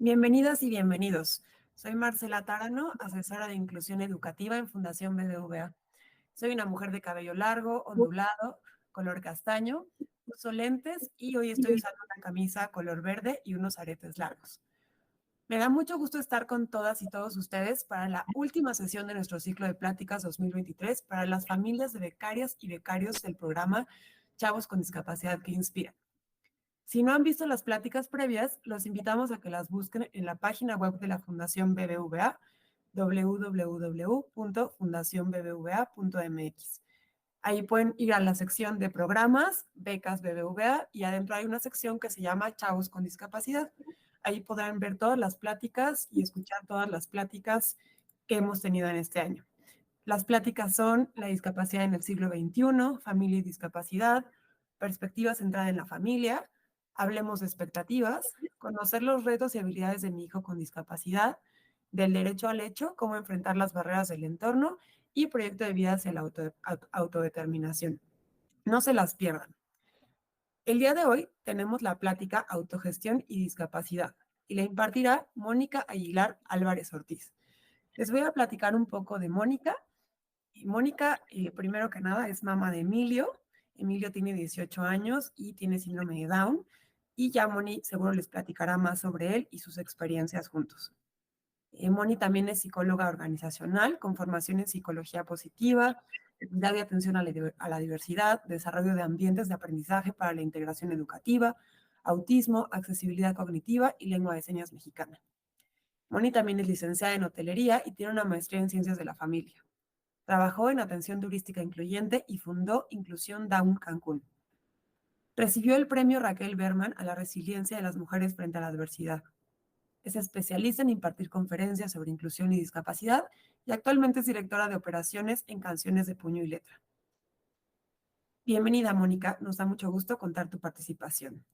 Bienvenidas y bienvenidos. Soy Marcela Tárano, asesora de inclusión educativa en Fundación BBVA. Soy una mujer de cabello largo, ondulado, color castaño, uso lentes y hoy estoy usando una camisa color verde y unos aretes largos. Me da mucho gusto estar con todas y todos ustedes para la última sesión de nuestro ciclo de pláticas 2023 para las familias de becarias y becarios del programa Chavos con Discapacidad que Inspiran. Si no han visto las pláticas previas, los invitamos a que las busquen en la página web de la Fundación BBVA, www.fundacionbbva.mx. Ahí pueden ir a la sección de programas, becas BBVA, y adentro hay una sección que se llama Chavos con Discapacidad. Ahí podrán ver todas las pláticas y escuchar todas las pláticas que hemos tenido en este año. Las pláticas son la discapacidad en el siglo XXI, familia y discapacidad, perspectiva centrada en la familia, hablemos de expectativas, conocer los retos y habilidades de mi hijo con discapacidad, del derecho al hecho, cómo enfrentar las barreras del entorno y proyecto de vida hacia la autodeterminación. No se las pierdan. El día de hoy tenemos la plática Autogestión y Discapacidad y la impartirá Mónica Aguilar Álvarez Ortiz. Les voy a platicar un poco de Mónica. Mónica, primero que nada, es mamá de Emilio. Emilio tiene 18 años y tiene síndrome de Down. Y ya Moni seguro les platicará más sobre él y sus experiencias juntos. Moni también es psicóloga organizacional con formación en psicología positiva, equidad y atención a la diversidad, desarrollo de ambientes de aprendizaje para la integración educativa, autismo, accesibilidad cognitiva y lengua de señas mexicana. Moni también es licenciada en hotelería y tiene una maestría en ciencias de la familia. Trabajó en atención turística incluyente y fundó Inclusión Down Cancún. Recibió el premio Raquel Berman a la resiliencia de las mujeres frente a la adversidad. Es especialista en impartir conferencias sobre inclusión y discapacidad y actualmente es directora de operaciones en Canciones de Puño y Letra. Bienvenida, Mónica. Nos da mucho gusto contar tu participación.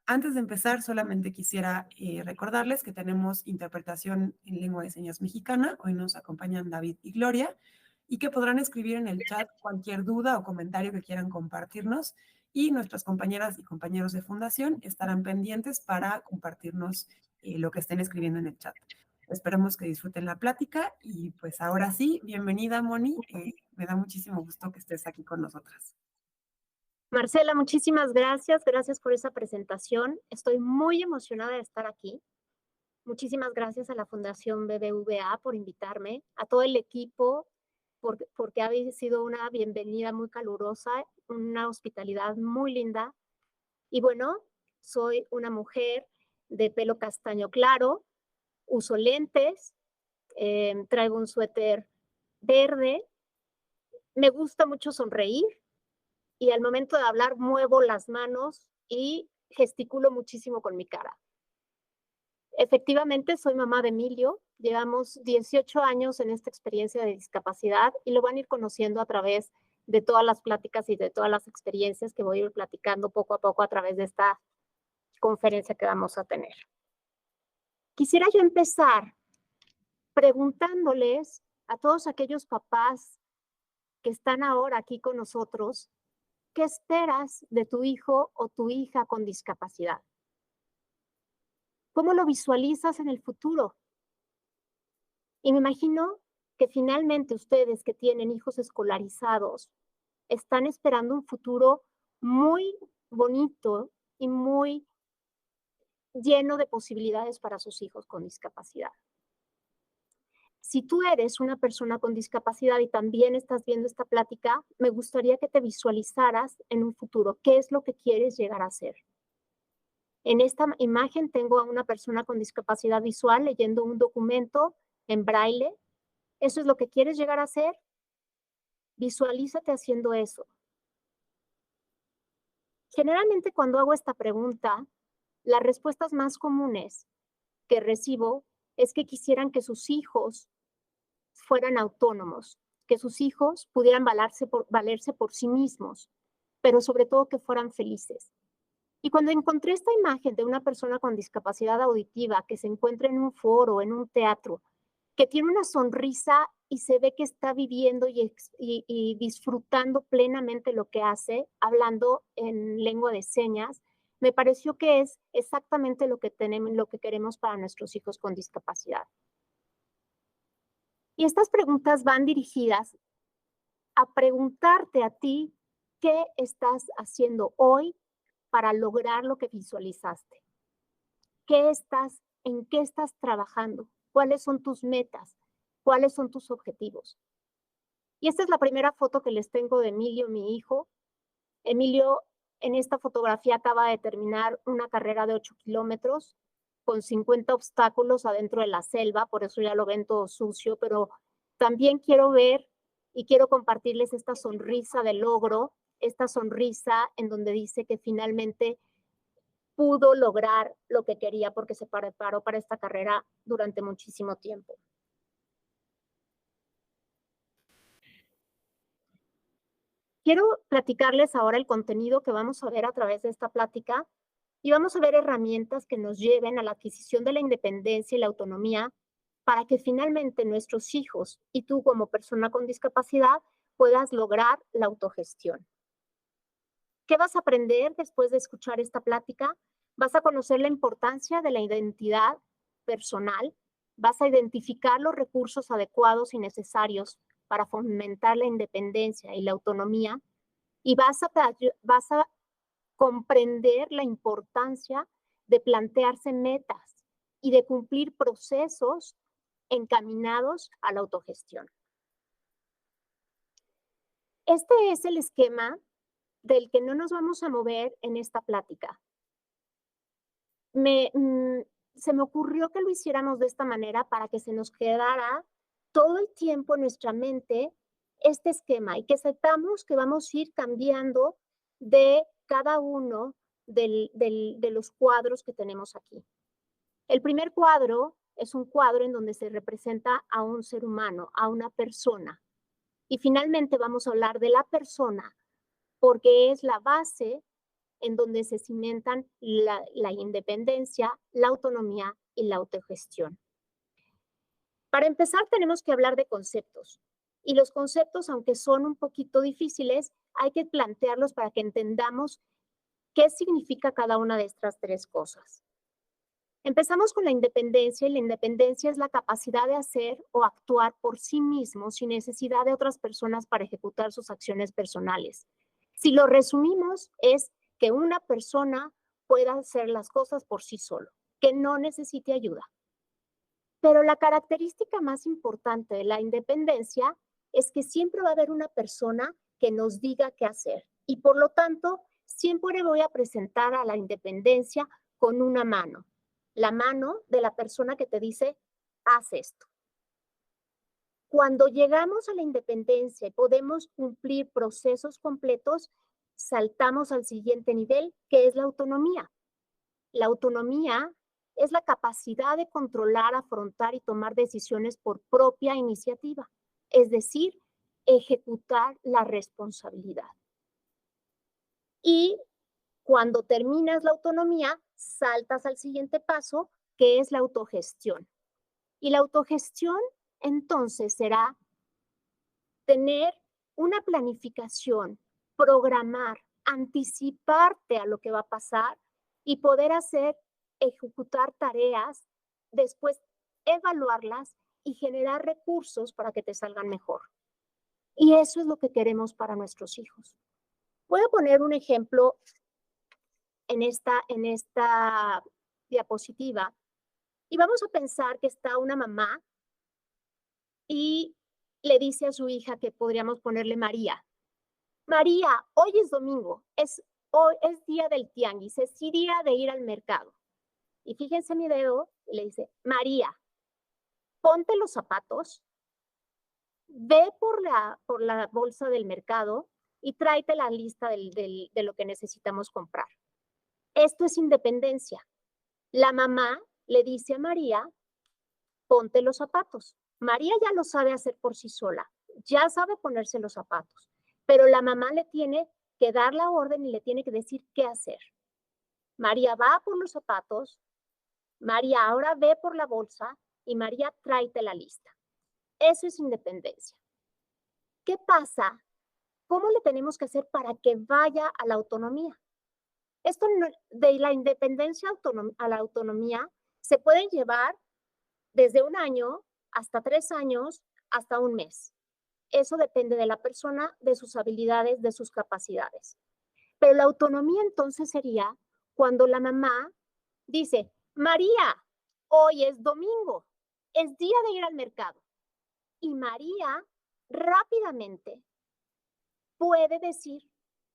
Antes de empezar, solamente quisiera recordarles que tenemos interpretación en lengua de señas mexicana. Hoy nos acompañan David y Gloria y que podrán escribir en el chat cualquier duda o comentario que quieran compartirnos y nuestras compañeras y compañeros de Fundación estarán pendientes para compartirnos lo que estén escribiendo en el chat. Esperemos que disfruten la plática y pues ahora sí, bienvenida Moni, me da muchísimo gusto que estés aquí con nosotras. Marcela, muchísimas gracias. Gracias por esa presentación. Estoy muy emocionada de estar aquí. Muchísimas gracias a la Fundación BBVA por invitarme, a todo el equipo, porque ha sido una bienvenida muy calurosa, una hospitalidad muy linda. Y bueno, soy una mujer de pelo castaño claro, uso lentes, traigo un suéter verde, me gusta mucho sonreír. Y al momento de hablar muevo las manos y gesticulo muchísimo con mi cara. Efectivamente, soy mamá de Emilio. Llevamos 18 años en esta experiencia de discapacidad y lo van a ir conociendo a través de todas las pláticas y de todas las experiencias que voy a ir platicando poco a poco a través de esta conferencia que vamos a tener. Quisiera yo empezar preguntándoles a todos aquellos papás que están ahora aquí con nosotros, ¿qué esperas de tu hijo o tu hija con discapacidad? ¿Cómo lo visualizas en el futuro? Y me imagino que finalmente ustedes que tienen hijos escolarizados están esperando un futuro muy bonito y muy lleno de posibilidades para sus hijos con discapacidad. Si tú eres una persona con discapacidad y también estás viendo esta plática, me gustaría que te visualizaras en un futuro. ¿Qué es lo que quieres llegar a ser? En esta imagen tengo a una persona con discapacidad visual leyendo un documento en braille. ¿Eso es lo que quieres llegar a ser? Visualízate haciendo eso. Generalmente cuando hago esta pregunta, las respuestas más comunes que recibo es que quisieran que sus hijos fueran autónomos, que sus hijos pudieran valerse por sí mismos, pero sobre todo que fueran felices. Y cuando encontré esta imagen de una persona con discapacidad auditiva que se encuentra en un foro, en un teatro, que tiene una sonrisa y se ve que está viviendo y disfrutando plenamente lo que hace, hablando en lengua de señas, me pareció que es exactamente lo que tenemos, lo que queremos para nuestros hijos con discapacidad. Y estas preguntas van dirigidas a preguntarte a ti qué estás haciendo hoy para lograr lo que visualizaste. ¿En qué estás trabajando? ¿Cuáles son tus metas? ¿Cuáles son tus objetivos? Y esta es la primera foto que les tengo de Emilio, mi hijo. Emilio, en esta fotografía acaba de terminar una carrera de 8 kilómetros con 50 obstáculos adentro de la selva, por eso ya lo ven todo sucio, pero también quiero ver y quiero compartirles esta sonrisa de logro, esta sonrisa en donde dice que finalmente pudo lograr lo que quería porque se preparó para esta carrera durante muchísimo tiempo. Quiero platicarles ahora el contenido que vamos a ver a través de esta plática y vamos a ver herramientas que nos lleven a la adquisición de la independencia y la autonomía para que finalmente nuestros hijos y tú como persona con discapacidad puedas lograr la autogestión. ¿Qué vas a aprender después de escuchar esta plática? Vas a conocer la importancia de la identidad personal, vas a identificar los recursos adecuados y necesarios para fomentar la independencia y la autonomía y vas a comprender la importancia de plantearse metas y de cumplir procesos encaminados a la autogestión. Este es el esquema del que no nos vamos a mover en esta plática. Se me ocurrió que lo hiciéramos de esta manera para que se nos quedara todo el tiempo en nuestra mente este esquema y que sepamos que vamos a ir cambiando de cada uno de los cuadros que tenemos aquí. El primer cuadro es un cuadro en donde se representa a un ser humano, a una persona. Y finalmente vamos a hablar de la persona porque es la base en donde se cimentan la independencia, la autonomía y la autogestión. Para empezar, tenemos que hablar de conceptos. Y los conceptos, aunque son un poquito difíciles, hay que plantearlos para que entendamos qué significa cada una de estas tres cosas. Empezamos con la independencia, y la independencia es la capacidad de hacer o actuar por sí mismo sin necesidad de otras personas para ejecutar sus acciones personales. Si lo resumimos, es que una persona pueda hacer las cosas por sí solo, que no necesite ayuda. Pero la característica más importante de la independencia es que siempre va a haber una persona que nos diga qué hacer. Y por lo tanto, siempre voy a presentar a la independencia con una mano. La mano de la persona que te dice, haz esto. Cuando llegamos a la independencia y podemos cumplir procesos completos, saltamos al siguiente nivel, que es la autonomía. La autonomía es la capacidad de controlar, afrontar y tomar decisiones por propia iniciativa, es decir, ejecutar la responsabilidad. Y cuando terminas la autonomía, saltas al siguiente paso, que es la autogestión. Y la autogestión, entonces, será tener una planificación, programar, anticiparte a lo que va a pasar y poder ejecutar tareas, después evaluarlas y generar recursos para que te salgan mejor. Y eso es lo que queremos para nuestros hijos. Voy a poner un ejemplo en esta diapositiva y vamos a pensar que está una mamá y le dice a su hija que podríamos ponerle María. María, hoy es domingo, hoy es día del tianguis, es día de ir al mercado. Y fíjense mi dedo y le dice, María, ponte los zapatos, ve por la bolsa del mercado y tráete la lista de lo que necesitamos comprar. Esto es independencia. La mamá le dice a María, ponte los zapatos. María ya lo sabe hacer por sí sola, ya sabe ponerse los zapatos, pero la mamá le tiene que dar la orden y le tiene que decir qué hacer. María va por los zapatos, María ahora ve por la bolsa y María tráete la lista. Eso es independencia. ¿Qué pasa? ¿Cómo le tenemos que hacer para que vaya a la autonomía? Esto de la independencia a la autonomía se pueden llevar desde 1 año hasta 3 años, hasta 1 mes. Eso depende de la persona, de sus habilidades, de sus capacidades. Pero la autonomía entonces sería cuando la mamá dice, María, hoy es domingo, es día de ir al mercado. Y María rápidamente puede decir,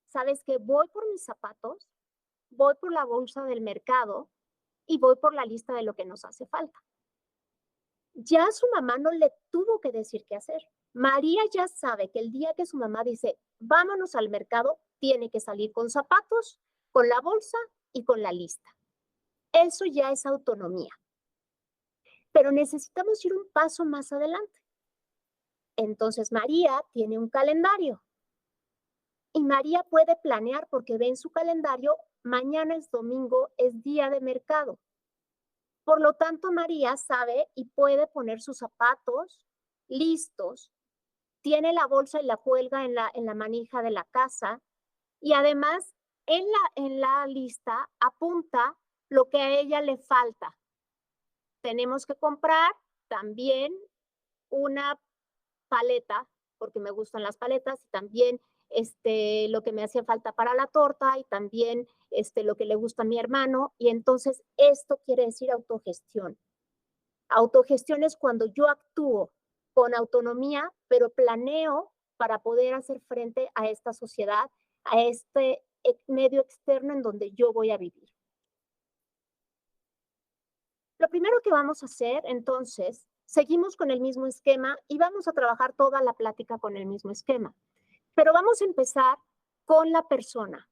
¿sabes qué? Voy por mis zapatos, voy por la bolsa del mercado y voy por la lista de lo que nos hace falta. Ya su mamá no le tuvo que decir qué hacer. María ya sabe que el día que su mamá dice, vámonos al mercado, tiene que salir con zapatos, con la bolsa y con la lista. Eso ya es autonomía. Pero necesitamos ir un paso más adelante. Entonces María tiene un calendario y María puede planear porque ve en su calendario, mañana es domingo, es día de mercado. Por lo tanto, María sabe y puede poner sus zapatos listos, tiene la bolsa y la cuelga en la manija de la casa y además en la lista apunta lo que a ella le falta. Tenemos que comprar también una paleta, porque me gustan las paletas, y también lo que me hacía falta para la torta y también lo que le gusta a mi hermano. Y entonces esto quiere decir autogestión. Autogestión es cuando yo actúo con autonomía, pero planeo para poder hacer frente a esta sociedad, a este medio externo en donde yo voy a vivir. Lo primero que vamos a hacer, entonces, seguimos con el mismo esquema y vamos a trabajar toda la plática con el mismo esquema. Pero vamos a empezar con la persona.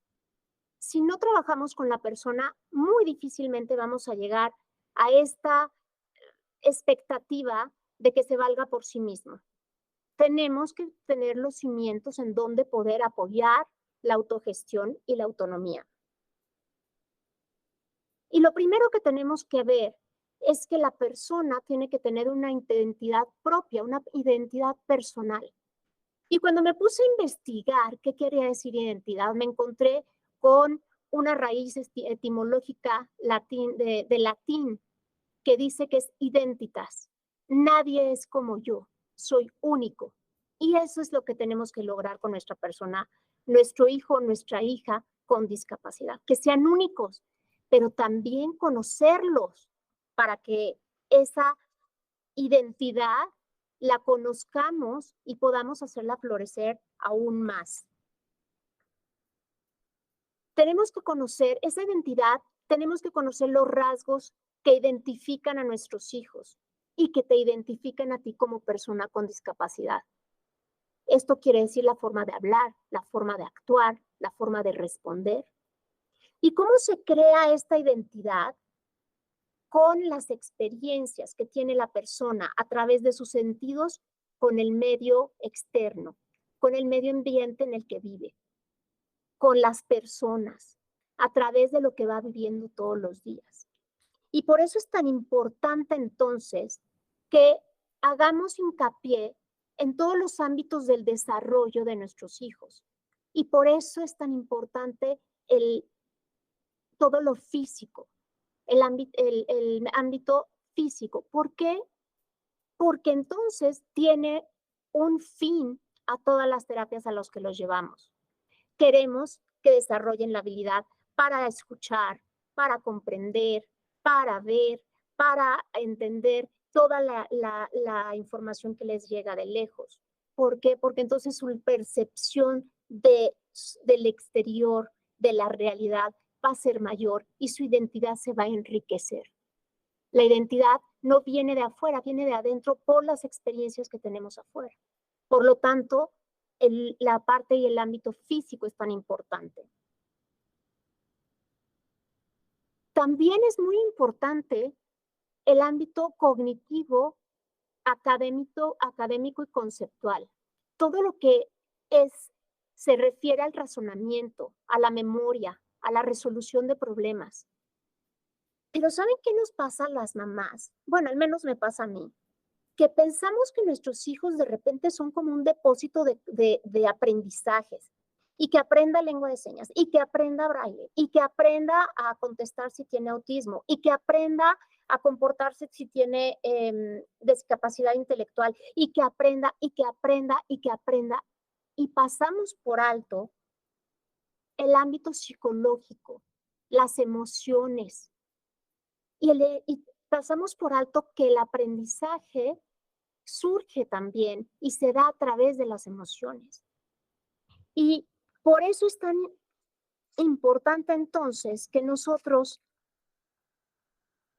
Si no trabajamos con la persona, muy difícilmente vamos a llegar a esta expectativa de que se valga por sí mismo. Tenemos que tener los cimientos en donde poder apoyar la autogestión y la autonomía. Y lo primero que tenemos que ver es que la persona tiene que tener una identidad propia, una identidad personal. Y cuando me puse a investigar qué quería decir identidad, me encontré con una raíz etimológica de latín que dice que es identitas. Nadie es como yo, soy único. Y eso es lo que tenemos que lograr con nuestra persona, nuestro hijo, nuestra hija con discapacidad, que sean únicos, pero también conocerlos para que esa identidad la conozcamos y podamos hacerla florecer aún más. Tenemos que conocer esa identidad, tenemos que conocer los rasgos que identifican a nuestros hijos y que te identifican a ti como persona con discapacidad. Esto quiere decir la forma de hablar, la forma de actuar, la forma de responder. ¿Y cómo se crea esta identidad? Con las experiencias que tiene la persona a través de sus sentidos con el medio externo, con el medio ambiente en el que vive, con las personas, a través de lo que va viviendo todos los días. Y por eso es tan importante entonces que hagamos hincapié en todos los ámbitos del desarrollo de nuestros hijos. Y por eso es tan importante todo lo físico, el ámbito físico. ¿Por qué? Porque entonces tiene un fin a todas las terapias a las que los llevamos. Queremos que desarrollen la habilidad para escuchar, para comprender, para ver, para entender toda la información que les llega de lejos. ¿Por qué? Porque entonces su percepción del exterior, de la realidad, va a ser mayor y su identidad se va a enriquecer. La identidad no viene de afuera, viene de adentro por las experiencias que tenemos afuera. Por lo tanto, la parte y el ámbito físico es tan importante. También es muy importante el ámbito cognitivo, académico y conceptual. Todo lo que se refiere al razonamiento, a la memoria, a la resolución de problemas. Pero ¿saben qué nos pasa a las mamás? Bueno, al menos me pasa a mí, que pensamos que nuestros hijos de repente son como un depósito de aprendizajes y que aprenda lengua de señas, y que aprenda braille, y que aprenda a contestar si tiene autismo, y que aprenda a comportarse si tiene discapacidad intelectual, y que aprenda, y que aprenda, y que aprenda. Y pasamos por alto el ámbito psicológico, las emociones, y pasamos por alto que el aprendizaje surge también y se da a través de las emociones. Y por eso es tan importante entonces que nosotros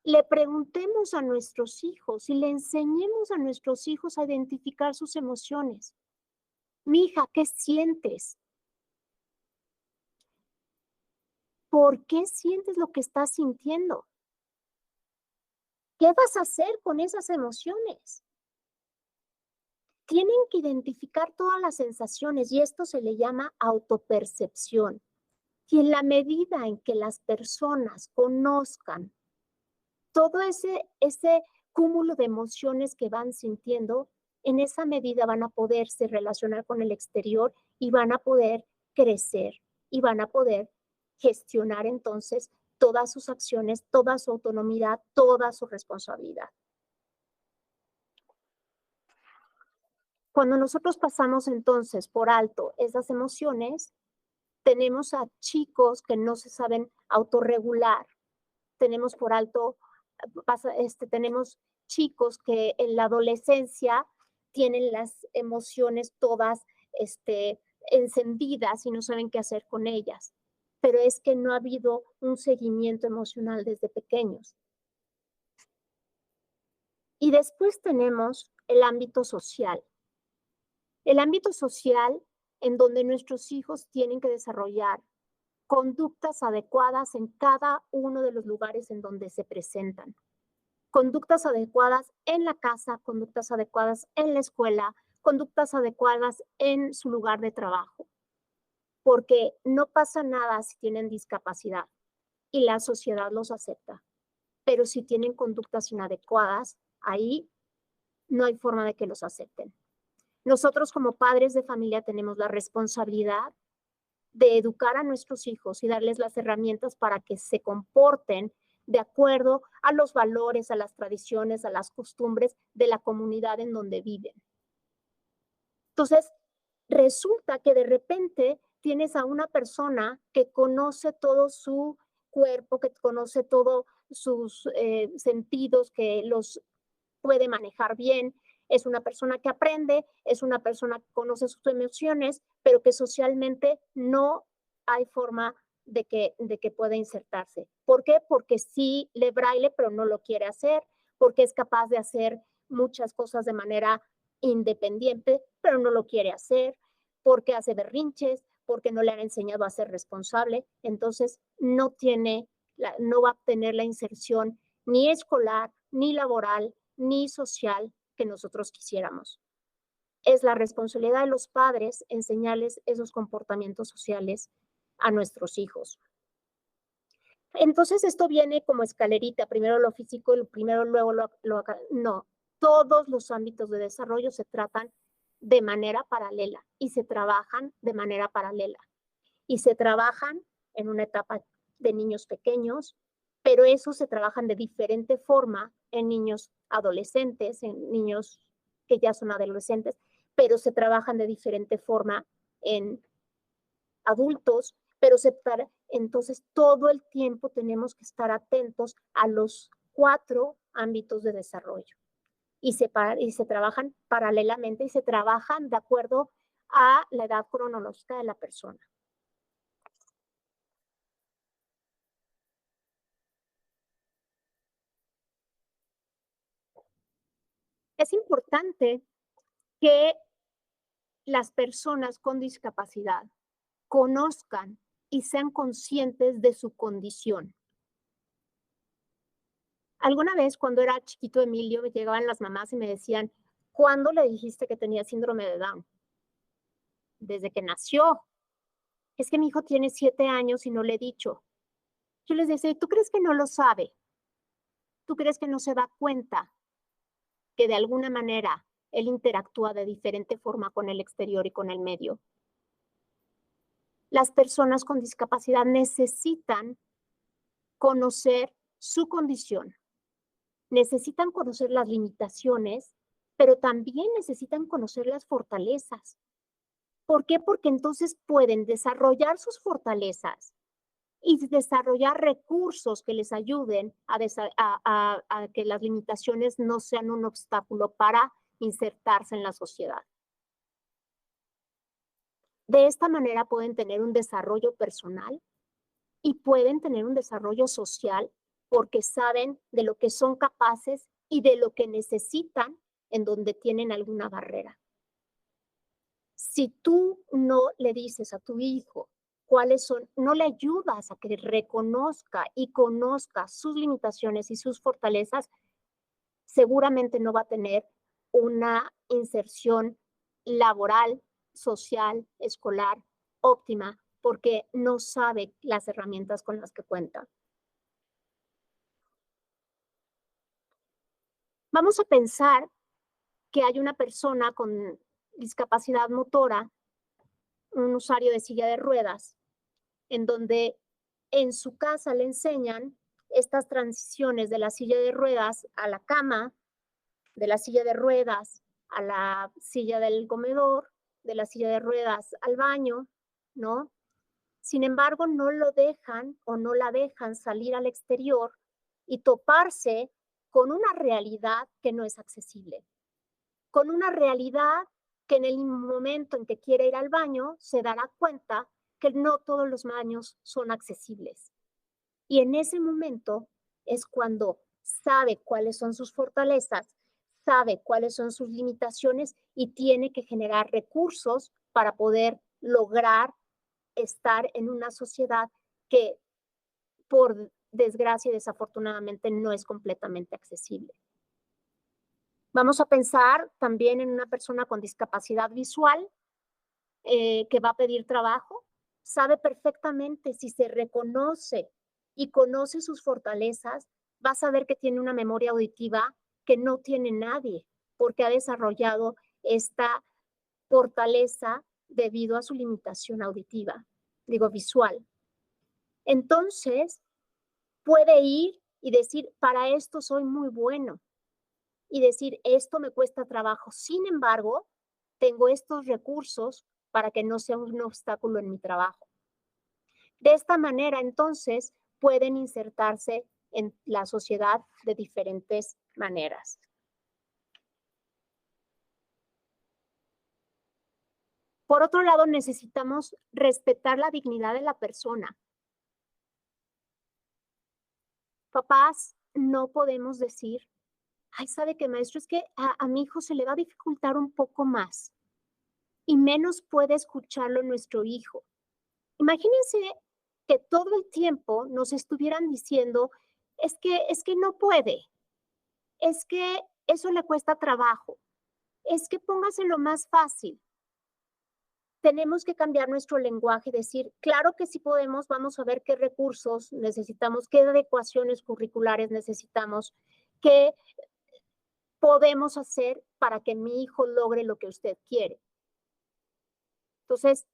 le preguntemos a nuestros hijos y le enseñemos a nuestros hijos a identificar sus emociones. Mi hija, ¿qué sientes? ¿Por qué sientes lo que estás sintiendo? ¿Qué vas a hacer con esas emociones? Tienen que identificar todas las sensaciones y esto se le llama autopercepción. Y en la medida en que las personas conozcan todo ese cúmulo de emociones que van sintiendo, en esa medida van a poderse relacionar con el exterior y van a poder crecer y van a poder gestionar entonces todas sus acciones, toda su autonomía, toda su responsabilidad. Cuando nosotros pasamos entonces por alto esas emociones, tenemos a chicos que no se saben autorregular, tenemos por alto, tenemos chicos que en la adolescencia tienen las emociones todas encendidas y no saben qué hacer con ellas, pero es que no ha habido un seguimiento emocional desde pequeños. Y después tenemos el ámbito social. El ámbito social en donde nuestros hijos tienen que desarrollar conductas adecuadas en cada uno de los lugares en donde se presentan. Conductas adecuadas en la casa, conductas adecuadas en la escuela, conductas adecuadas en su lugar de trabajo. Porque no pasa nada si tienen discapacidad y la sociedad los acepta. Pero si tienen conductas inadecuadas, ahí no hay forma de que los acepten. Nosotros como padres de familia tenemos la responsabilidad de educar a nuestros hijos y darles las herramientas para que se comporten de acuerdo a los valores, a las tradiciones, a las costumbres de la comunidad en donde viven. Entonces, resulta que de repente tienes a una persona que conoce todo su cuerpo, que conoce todos sus sentidos, que los puede manejar bien, es una persona que aprende, es una persona que conoce sus emociones, pero que socialmente no hay forma de que pueda insertarse. ¿Por qué? Porque sí lee braille, pero no lo quiere hacer, porque es capaz de hacer muchas cosas de manera independiente, pero no lo quiere hacer, porque hace berrinches, porque no le han enseñado a ser responsable, entonces no va a tener la inserción ni escolar, ni laboral, ni social que nosotros quisiéramos. Es la responsabilidad de los padres enseñarles esos comportamientos sociales a nuestros hijos. Entonces esto viene como escalerita, primero lo físico y primero luego no, todos los ámbitos de desarrollo se tratan de manera paralela y se trabajan de manera paralela y se trabajan en una etapa de niños pequeños, pero eso se trabajan de diferente forma en niños adolescentes, en niños que ya son adolescentes, pero se trabajan de diferente forma en adultos, pero entonces todo el tiempo tenemos que estar atentos a los 4 ámbitos de desarrollo y se trabajan paralelamente y se trabajan de acuerdo a la edad cronológica de la persona. Es importante que las personas con discapacidad conozcan y sean conscientes de su condición. Alguna vez cuando era chiquito Emilio me llegaban las mamás y me decían, ¿cuándo le dijiste que tenía síndrome de Down? Desde que nació. Es que mi hijo tiene 7 años y no le he dicho. Yo les decía, ¿tú crees que no lo sabe? ¿Tú crees que no se da cuenta que de alguna manera él interactúa de diferente forma con el exterior y con el medio? Las personas con discapacidad necesitan conocer su condición, necesitan conocer las limitaciones, pero también necesitan conocer las fortalezas. ¿Por qué? Porque entonces pueden desarrollar sus fortalezas y desarrollar recursos que les ayuden a que las limitaciones no sean un obstáculo para insertarse en la sociedad. De esta manera pueden tener un desarrollo personal y pueden tener un desarrollo social porque saben de lo que son capaces y de lo que necesitan en donde tienen alguna barrera. Si tú no le dices a tu hijo cuáles son, no le ayudas a que reconozca y conozca sus limitaciones y sus fortalezas, seguramente no va a tener una inserción laboral, social, escolar óptima, porque no sabe las herramientas con las que cuenta. Vamos a pensar que hay una persona con discapacidad motora, un usuario de silla de ruedas, en donde en su casa le enseñan estas transiciones de la silla de ruedas a la cama, de la silla de ruedas a la silla del comedor, de la silla de ruedas al baño, ¿no? Sin embargo, no lo dejan o no la dejan salir al exterior y toparse con una realidad que no es accesible, con una realidad que en el momento en que quiere ir al baño se dará cuenta que no todos los baños son accesibles. Y en ese momento es cuando sabe cuáles son sus fortalezas, sabe cuáles son sus limitaciones y tiene que generar recursos para poder lograr estar en una sociedad que, por desgracia y desafortunadamente, no es completamente accesible. Vamos a pensar también en una persona con discapacidad visual que va a pedir trabajo. Sabe perfectamente si se reconoce y conoce sus fortalezas, va a saber que tiene una memoria auditiva que no tiene nadie, porque ha desarrollado esta fortaleza debido a su limitación auditiva, digo visual. Entonces, puede ir y decir, para esto soy muy bueno, y decir, esto me cuesta trabajo. Sin embargo, tengo estos recursos para que no sea un obstáculo en mi trabajo. De esta manera, entonces, pueden insertarse en la sociedad de diferentes maneras. Por otro lado, necesitamos respetar la dignidad de la persona. Papás, no podemos decir, ay, ¿sabe qué, maestro? Es que a mi hijo se le va a dificultar un poco más y menos puede escucharlo nuestro hijo. Imagínense que todo el tiempo nos estuvieran diciendo, es que no puede, es que eso le cuesta trabajo, es que póngaselo más fácil. Tenemos que cambiar nuestro lenguaje y decir, claro que sí podemos, vamos a ver qué recursos necesitamos, qué adecuaciones curriculares necesitamos, qué podemos hacer para que mi hijo logre lo que usted quiere. Entonces,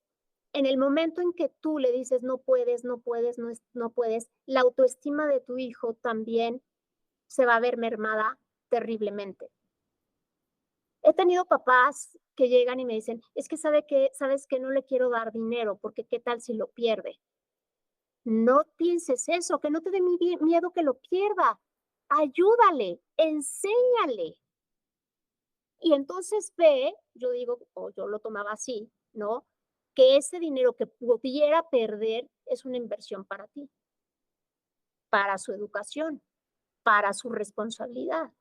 en el momento en que tú le dices no puedes, no puedes, no puedes, la autoestima de tu hijo también se va a ver mermada terriblemente. He tenido papás que llegan y me dicen, es que sabes que no le quiero dar dinero porque qué tal si lo pierde. No pienses eso, que no te dé miedo que lo pierda. Ayúdale, enséñale. Y entonces ve, yo digo, o yo lo tomaba así, ¿no? Que ese dinero que pudiera perder es una inversión para ti, para su educación, para su responsabilidad.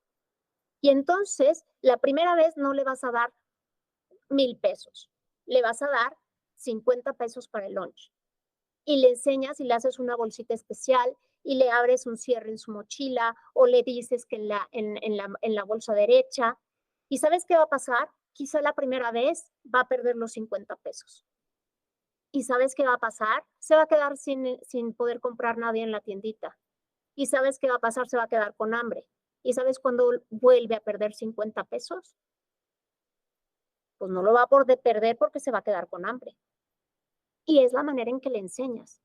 Y entonces, la primera vez no le vas a dar 1,000 pesos, le vas a dar 50 pesos para el lunch. Y le enseñas y le haces una bolsita especial y le abres un cierre en su mochila o le dices que en la bolsa derecha. ¿Y sabes qué va a pasar? Quizá la primera vez va a perder los 50 pesos. ¿Y sabes qué va a pasar? Se va a quedar sin poder comprar nadie en la tiendita. ¿Y sabes qué va a pasar? Se va a quedar con hambre. ¿Y sabes cuándo vuelve a perder 50 pesos? Pues no lo va a poder perder porque se va a quedar con hambre. Y es la manera en que le enseñas.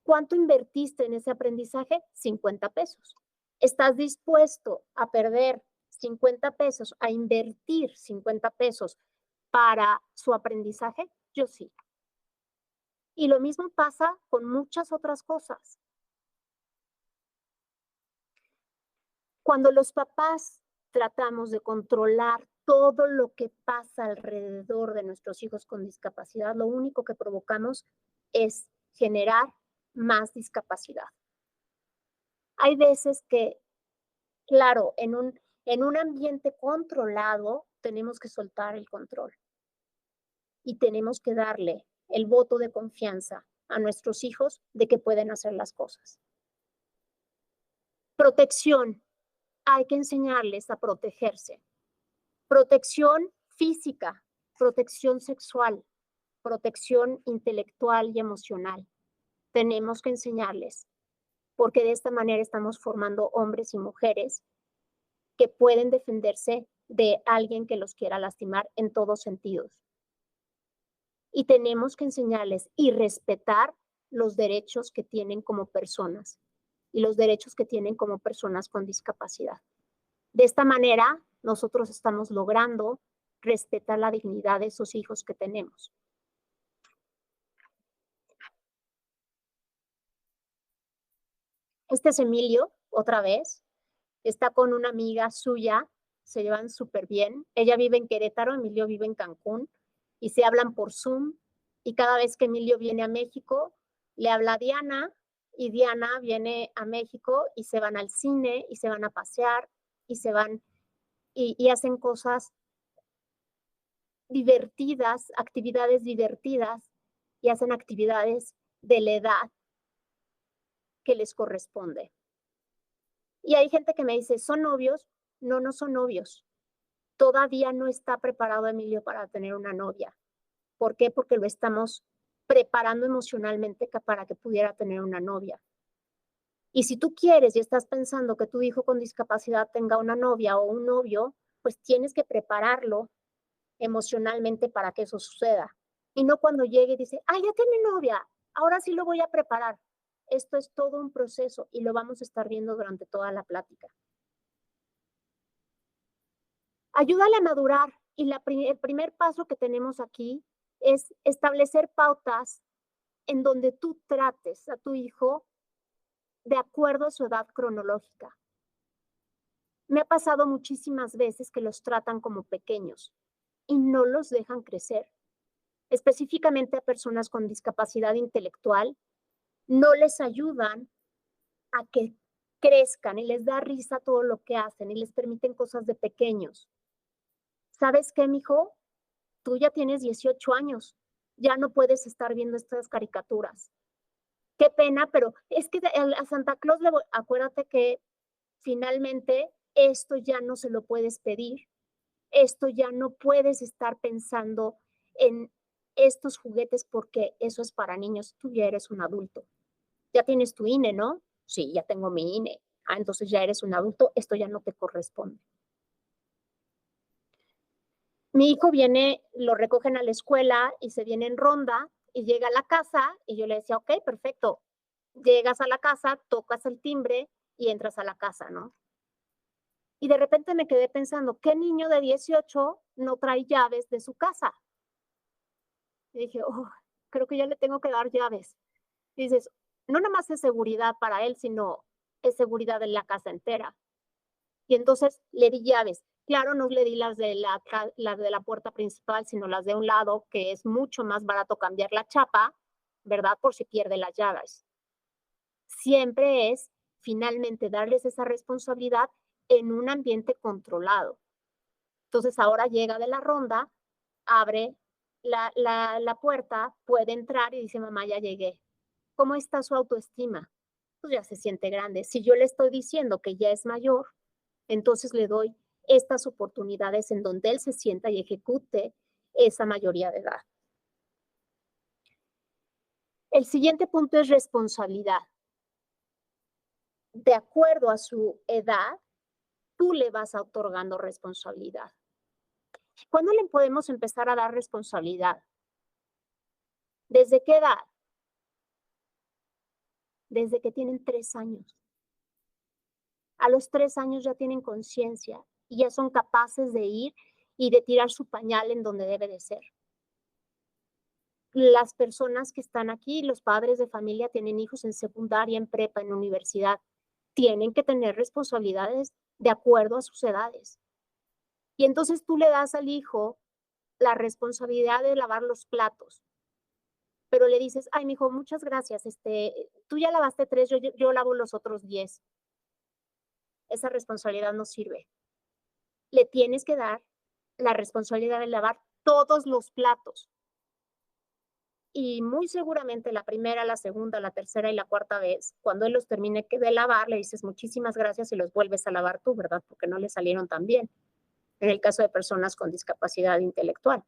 ¿Cuánto invertiste en ese aprendizaje? 50 pesos. ¿Estás dispuesto a perder 50 pesos, a invertir 50 pesos para su aprendizaje? Yo sí. Y lo mismo pasa con muchas otras cosas. Cuando los papás tratamos de controlar todo lo que pasa alrededor de nuestros hijos con discapacidad, lo único que provocamos es generar más discapacidad. Hay veces que, claro, en un ambiente controlado tenemos que soltar el control y tenemos que darle el voto de confianza a nuestros hijos de que pueden hacer las cosas. Protección. Hay que enseñarles a protegerse. Protección física, protección sexual, protección intelectual y emocional. Tenemos que enseñarles, porque de esta manera estamos formando hombres y mujeres que pueden defenderse de alguien que los quiera lastimar en todos sentidos. Y tenemos que enseñarles y respetar los derechos que tienen como personas y los derechos que tienen como personas con discapacidad. De esta manera, nosotros estamos logrando respetar la dignidad de esos hijos que tenemos. Este es Emilio, otra vez. Está con una amiga suya, se llevan súper bien. Ella vive en Querétaro, Emilio vive en Cancún y se hablan por Zoom. Y cada vez que Emilio viene a México, le habla a Diana y Diana viene a México y se van al cine y se van a pasear y se van y hacen cosas divertidas, actividades divertidas y hacen actividades de la edad que les corresponde. Y hay gente que me dice, ¿son novios? No, no son novios. Todavía no está preparado Emilio para tener una novia. ¿Por qué? Porque lo estamos preparando emocionalmente para que pudiera tener una novia. Y si tú quieres y estás pensando que tu hijo con discapacidad tenga una novia o un novio, pues tienes que prepararlo emocionalmente para que eso suceda. Y no cuando llegue y dice, ya tiene novia, ahora sí lo voy a preparar. Esto es todo un proceso y lo vamos a estar viendo durante toda la plática. Ayúdale a madurar y el primer paso que tenemos aquí es establecer pautas en donde tú trates a tu hijo de acuerdo a su edad cronológica. Me ha pasado muchísimas veces que los tratan como pequeños y no los dejan crecer. Específicamente a personas con discapacidad intelectual, no les ayudan a que crezcan y les da risa todo lo que hacen y les permiten cosas de pequeños. ¿Sabes qué, mijo? Tú ya tienes 18 años, ya no puedes estar viendo estas caricaturas. Qué pena, pero es que a Santa Claus, acuérdate que finalmente esto ya no se lo puedes pedir, esto ya no puedes estar pensando en estos juguetes porque eso es para niños, tú ya eres un adulto. Ya tienes tu INE, ¿no? Sí, ya tengo mi INE. Entonces ya eres un adulto, esto ya no te corresponde. Mi hijo viene, lo recogen a la escuela y se viene en ronda y llega a la casa y yo le decía, ok, perfecto. Llegas a la casa, tocas el timbre y entras a la casa, ¿no? Y de repente me quedé pensando, ¿qué niño de 18 no trae llaves de su casa? Y dije, creo que ya le tengo que dar llaves. Y dices, no nada más es seguridad para él, sino es seguridad en la casa entera. Y entonces le di llaves. Claro, no le di las de la puerta principal, sino las de un lado, que es mucho más barato cambiar la chapa, ¿verdad? Por si pierde las llaves. Siempre es finalmente darles esa responsabilidad en un ambiente controlado. Entonces ahora llega de la ronda, abre la puerta, puede entrar y dice, mamá, ya llegué. ¿Cómo está su autoestima? Pues ya se siente grande. Si yo le estoy diciendo que ya es mayor, entonces le doy estas oportunidades en donde él se sienta y ejecute esa mayoría de edad. El siguiente punto es responsabilidad. De acuerdo a su edad, tú le vas otorgando responsabilidad. ¿Cuándo le podemos empezar a dar responsabilidad? ¿Desde qué edad? Desde que tienen 3 años. A los 3 años ya tienen conciencia y ya son capaces de ir y de tirar su pañal en donde debe de ser. Las personas que están aquí, los padres de familia, tienen hijos en secundaria, en prepa, en universidad. Tienen que tener responsabilidades de acuerdo a sus edades. Y entonces tú le das al hijo la responsabilidad de lavar los platos, pero le dices, ay, mijo, muchas gracias, tú ya lavaste 3, yo lavo los otros 10. Esa responsabilidad no sirve. Le tienes que dar la responsabilidad de lavar todos los platos. Y muy seguramente la primera, la segunda, la tercera y la cuarta vez, cuando él los termine de lavar, le dices muchísimas gracias y los vuelves a lavar tú, ¿verdad? Porque no le salieron tan bien, en el caso de personas con discapacidad intelectual.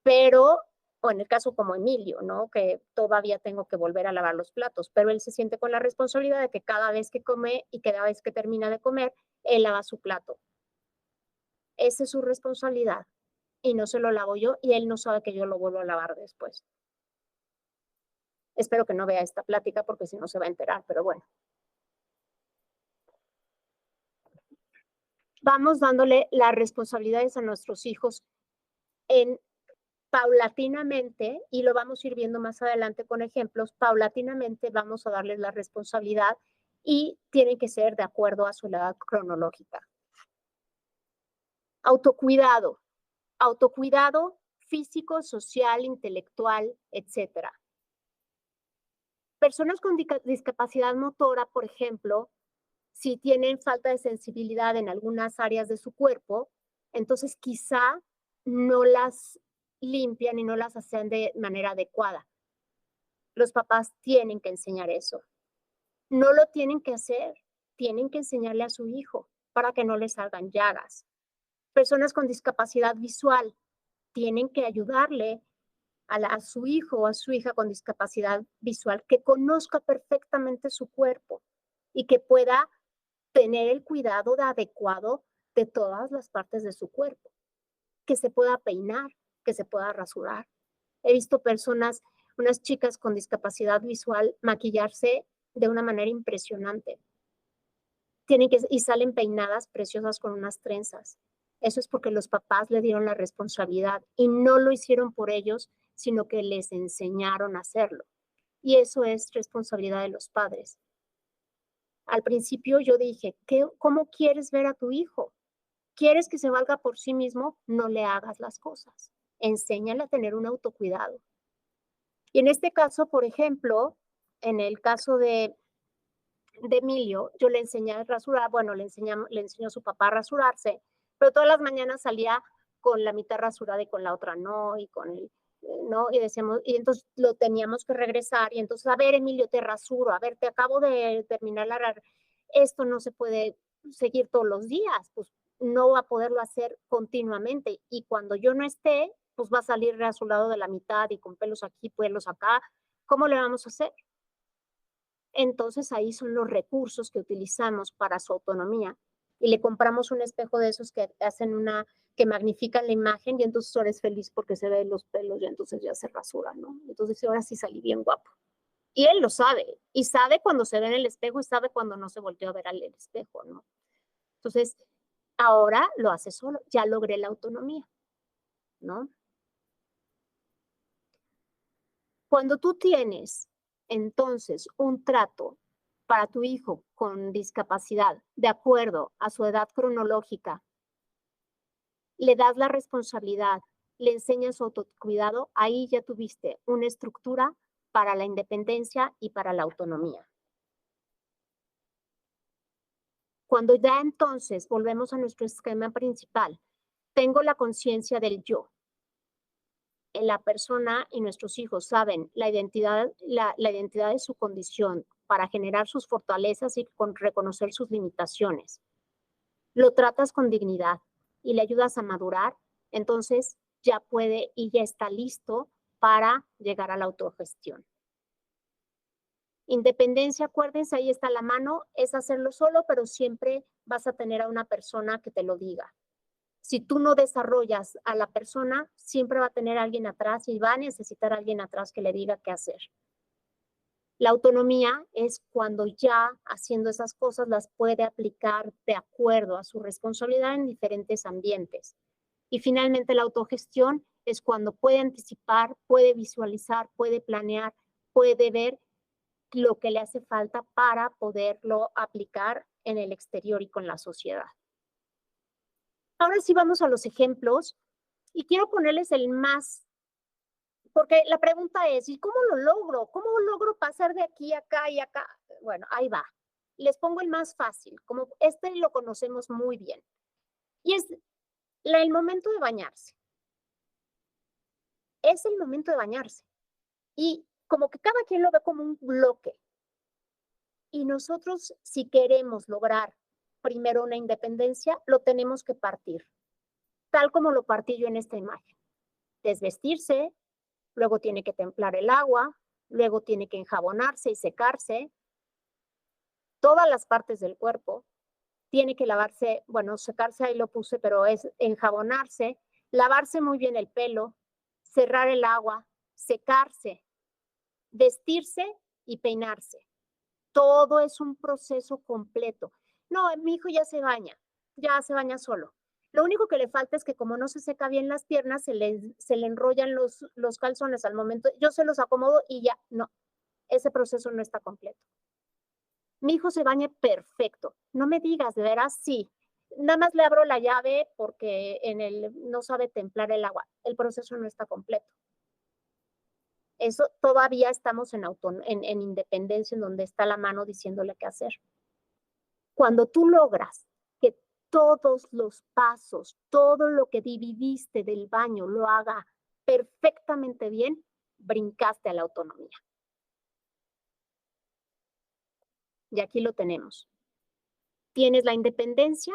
Pero, o en el caso como Emilio, ¿no? Que todavía tengo que volver a lavar los platos, pero él se siente con la responsabilidad de que cada vez que come y cada vez que termina de comer, él lava su plato. Esa es su responsabilidad y no se lo lavo yo y él no sabe que yo lo vuelvo a lavar después. Espero que no vea esta plática porque si no se va a enterar, pero bueno. Vamos dándole las responsabilidades a nuestros hijos paulatinamente, y lo vamos a ir viendo más adelante con ejemplos, paulatinamente vamos a darles la responsabilidad y tienen que ser de acuerdo a su edad cronológica. Autocuidado. Autocuidado físico, social, intelectual, etcétera. Personas con discapacidad motora, por ejemplo, si tienen falta de sensibilidad en algunas áreas de su cuerpo, entonces quizá no las limpian y no las hacen de manera adecuada. Los papás tienen que enseñar eso. No lo tienen que hacer, tienen que enseñarle a su hijo para que no le salgan llagas. Personas con discapacidad visual tienen que ayudarle a su hijo o a su hija con discapacidad visual que conozca perfectamente su cuerpo y que pueda tener el cuidado adecuado de todas las partes de su cuerpo, que se pueda peinar, que se pueda rasurar. He visto personas, unas chicas con discapacidad visual, maquillarse de una manera impresionante. Y salen peinadas preciosas con unas trenzas. Eso es porque los papás le dieron la responsabilidad y no lo hicieron por ellos, sino que les enseñaron a hacerlo. Y eso es responsabilidad de los padres. Al principio yo dije, ¿cómo quieres ver a tu hijo? ¿Quieres que se valga por sí mismo? No le hagas las cosas. Enséñale a tener un autocuidado. Y en este caso, por ejemplo, en el caso de Emilio, yo le enseñé a rasurar, bueno, le enseñó a su papá a rasurarse, pero todas las mañanas salía con la mitad rasurada y con la otra no, y con el, no, y decíamos, y entonces lo teníamos que regresar, y entonces, a ver, Emilio, te rasuro, a ver, te acabo de terminar esto no se puede seguir todos los días, pues no va a poderlo hacer continuamente, y cuando yo no esté, pues va a salir rasurado de la mitad y con pelos aquí, pelos acá, ¿cómo le vamos a hacer? Entonces ahí son los recursos que utilizamos para su autonomía y le compramos un espejo de esos que que magnifican la imagen y entonces ahora es feliz porque se ven los pelos y entonces ya se rasura, ¿no? Entonces ahora sí salí bien guapo. Y él lo sabe y sabe cuando se ve en el espejo y sabe cuando no se volteó a ver al espejo, ¿no? Entonces ahora lo hace solo, ya logré la autonomía, ¿no? Cuando tú tienes entonces un trato para tu hijo con discapacidad de acuerdo a su edad cronológica, le das la responsabilidad, le enseñas autocuidado, ahí ya tuviste una estructura para la independencia y para la autonomía. Cuando ya entonces volvemos a nuestro esquema principal, tengo la conciencia del yo. La persona y nuestros hijos saben la identidad de su condición para generar sus fortalezas y reconocer sus limitaciones. Lo tratas con dignidad y le ayudas a madurar, entonces ya puede y ya está listo para llegar a la autogestión. Independencia, acuérdense, ahí está la mano, es hacerlo solo, pero siempre vas a tener a una persona que te lo diga. Si tú no desarrollas a la persona, siempre va a tener alguien atrás y va a necesitar a alguien atrás que le diga qué hacer. La autonomía es cuando ya haciendo esas cosas las puede aplicar de acuerdo a su responsabilidad en diferentes ambientes. Y finalmente la autogestión es cuando puede anticipar, puede visualizar, puede planear, puede ver lo que le hace falta para poderlo aplicar en el exterior y con la sociedad. Ahora sí vamos a los ejemplos y quiero ponerles el más, porque la pregunta es, ¿y cómo lo logro? ¿Cómo logro pasar de aquí a acá y acá? Bueno, ahí va. Les pongo el más fácil, como este lo conocemos muy bien. Y es el momento de bañarse. Es el momento de bañarse. Y como que cada quien lo ve como un bloque. Y nosotros, si queremos lograr primero una independencia, lo tenemos que partir, tal como lo partí yo en esta imagen. Desvestirse, luego tiene que templar el agua, luego tiene que enjabonarse y secarse, todas las partes del cuerpo, tiene que lavarse, bueno, secarse ahí lo puse, pero es enjabonarse, lavarse muy bien el pelo, cerrar el agua, secarse, vestirse y peinarse. Todo es un proceso completo. No, mi hijo ya se baña solo. Lo único que le falta es que como no se seca bien las piernas, se le enrollan los calzones al momento. Yo se los acomodo y ya, no, ese proceso no está completo. Mi hijo se baña perfecto. No me digas, de veras, sí. Nada más le abro la llave porque no sabe templar el agua. El proceso no está completo. Eso todavía estamos en independencia, en donde está la mano diciéndole qué hacer. Cuando tú logras que todos los pasos, todo lo que dividiste del baño lo haga perfectamente bien, brincaste a la autonomía. Y aquí lo tenemos. Tienes la independencia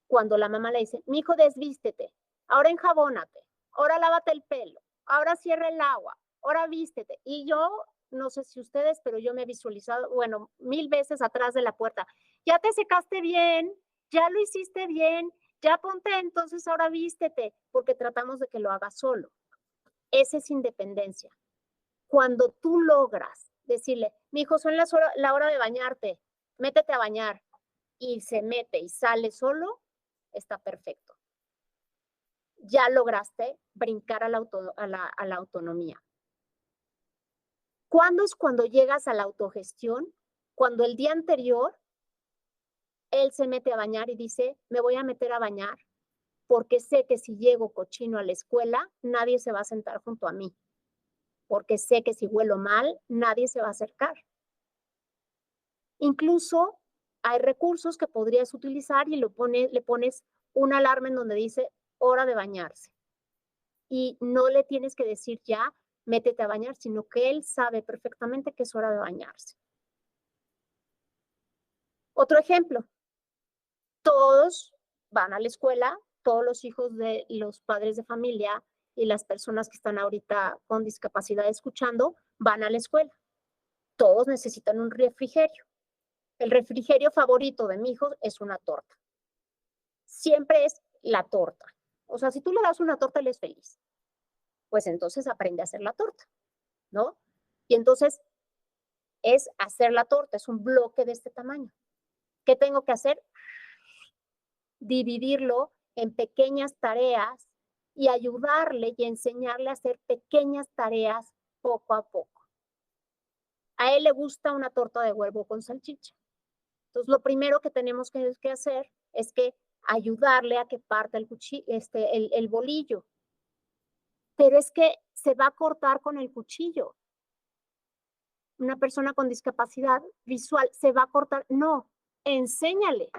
cuando la mamá le dice, mi hijo, desvístete, ahora enjabónate, ahora lávate el pelo, ahora cierra el agua, ahora vístete. Y yo, no sé si ustedes, pero yo me he visualizado, bueno, 1000 veces atrás de la puerta. Ya te secaste bien, ya lo hiciste bien, ya ponte, entonces ahora vístete, porque tratamos de que lo haga solo. Esa es independencia. Cuando tú logras decirle, mi hijo, son la hora de bañarte, métete a bañar, y se mete y sale solo, está perfecto. Ya lograste brincar a la autonomía. ¿Cuándo es cuando llegas a la autogestión? Cuando el día anterior él se mete a bañar y dice, me voy a meter a bañar porque sé que si llego cochino a la escuela, nadie se va a sentar junto a mí. Porque sé que si huelo mal, nadie se va a acercar. Incluso hay recursos que podrías utilizar y le pones una alarma en donde dice hora de bañarse. Y no le tienes que decir ya, métete a bañar, sino que él sabe perfectamente que es hora de bañarse. Otro ejemplo, todos van a la escuela, todos los hijos de los padres de familia y las personas que están ahorita con discapacidad escuchando van a la escuela. Todos necesitan un refrigerio. El refrigerio favorito de mi hijo es una torta. Siempre es la torta. O sea, si tú le das una torta, él es feliz. Pues entonces aprende a hacer la torta, ¿no? Y entonces es hacer la torta, es un bloque de este tamaño. ¿Qué tengo que hacer? Dividirlo en pequeñas tareas y ayudarle y enseñarle a hacer pequeñas tareas poco a poco. A él le gusta una torta de huevo con salchicha. Entonces, lo primero que tenemos que hacer es que ayudarle a que parta el bolillo. Pero es que se va a cortar con el cuchillo. Una persona con discapacidad visual se va a cortar. No, enséñale.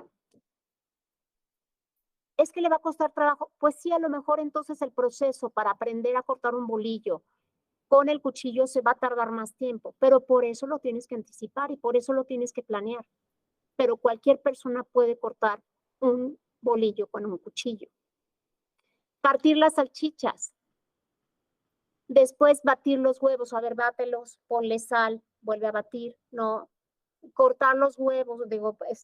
Es que le va a costar trabajo. Pues sí, a lo mejor entonces el proceso para aprender a cortar un bolillo con el cuchillo se va a tardar más tiempo, pero por eso lo tienes que anticipar y por eso lo tienes que planear. Pero cualquier persona puede cortar un bolillo con un cuchillo. Partir las salchichas. Después batir los huevos. A ver, bátelos, ponle sal, vuelve a batir. No, cortar los huevos,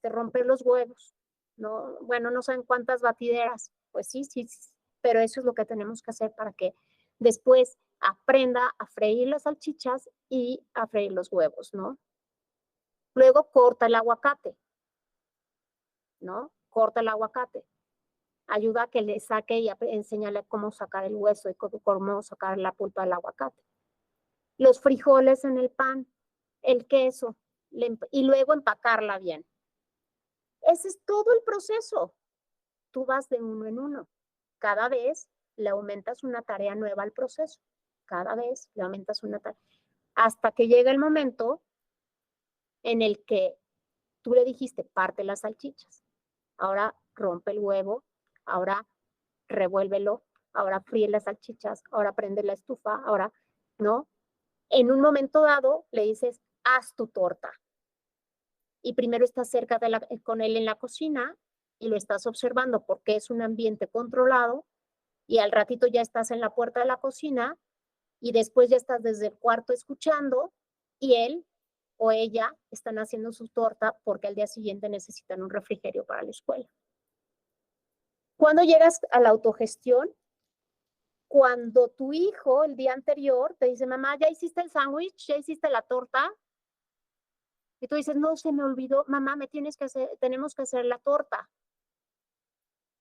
romper los huevos. No, bueno, no saben cuántas batideras. Pues sí, sí, sí, pero eso es lo que tenemos que hacer para que después aprenda a freír las salchichas y a freír los huevos, ¿no? Luego corta el aguacate, ¿no? Corta el aguacate. Ayuda a que le saque y enséñale cómo sacar el hueso y cómo sacar la pulpa del aguacate. Los frijoles en el pan, el queso, y luego empacarla bien. Ese es todo el proceso. Tú vas de uno en uno. Cada vez le aumentas una tarea nueva al proceso. Cada vez le aumentas una tarea. Hasta que llega el momento en el que tú le dijiste, parte las salchichas. Ahora rompe el huevo, ahora revuélvelo, ahora fríe las salchichas, ahora prende la estufa, ahora, ¿no? En un momento dado le dices, haz tu torta. Y primero estás cerca con él en la cocina y lo estás observando porque es un ambiente controlado y al ratito ya estás en la puerta de la cocina y después ya estás desde el cuarto escuchando y él o ella están haciendo su torta porque al día siguiente necesitan un refrigerio para la escuela. Cuando llegas a la autogestión, cuando tu hijo el día anterior te dice, mamá, ¿ya hiciste el sándwich? ¿Ya hiciste la torta? Y tú dices, no, se me olvidó, mamá, tenemos que hacer la torta.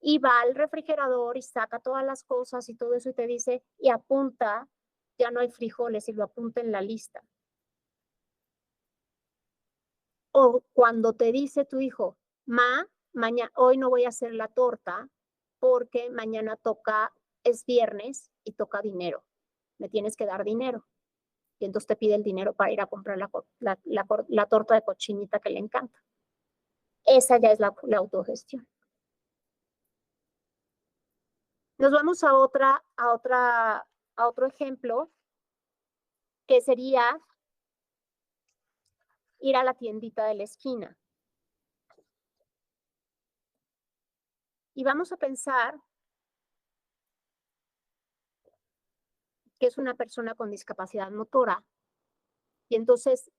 Y va al refrigerador y saca todas las cosas y todo eso y te dice, y apunta, ya no hay frijoles y lo apunta en la lista. O cuando te dice tu hijo, hoy no voy a hacer la torta porque mañana es viernes y toca dinero. Me tienes que dar dinero. Y entonces te pide el dinero para ir a comprar la torta de cochinita que le encanta. Esa ya es la autogestión. Nos vamos a otro ejemplo, que sería ir a la tiendita de la esquina. Y vamos a pensar que es una persona con discapacidad motora. Y entonces,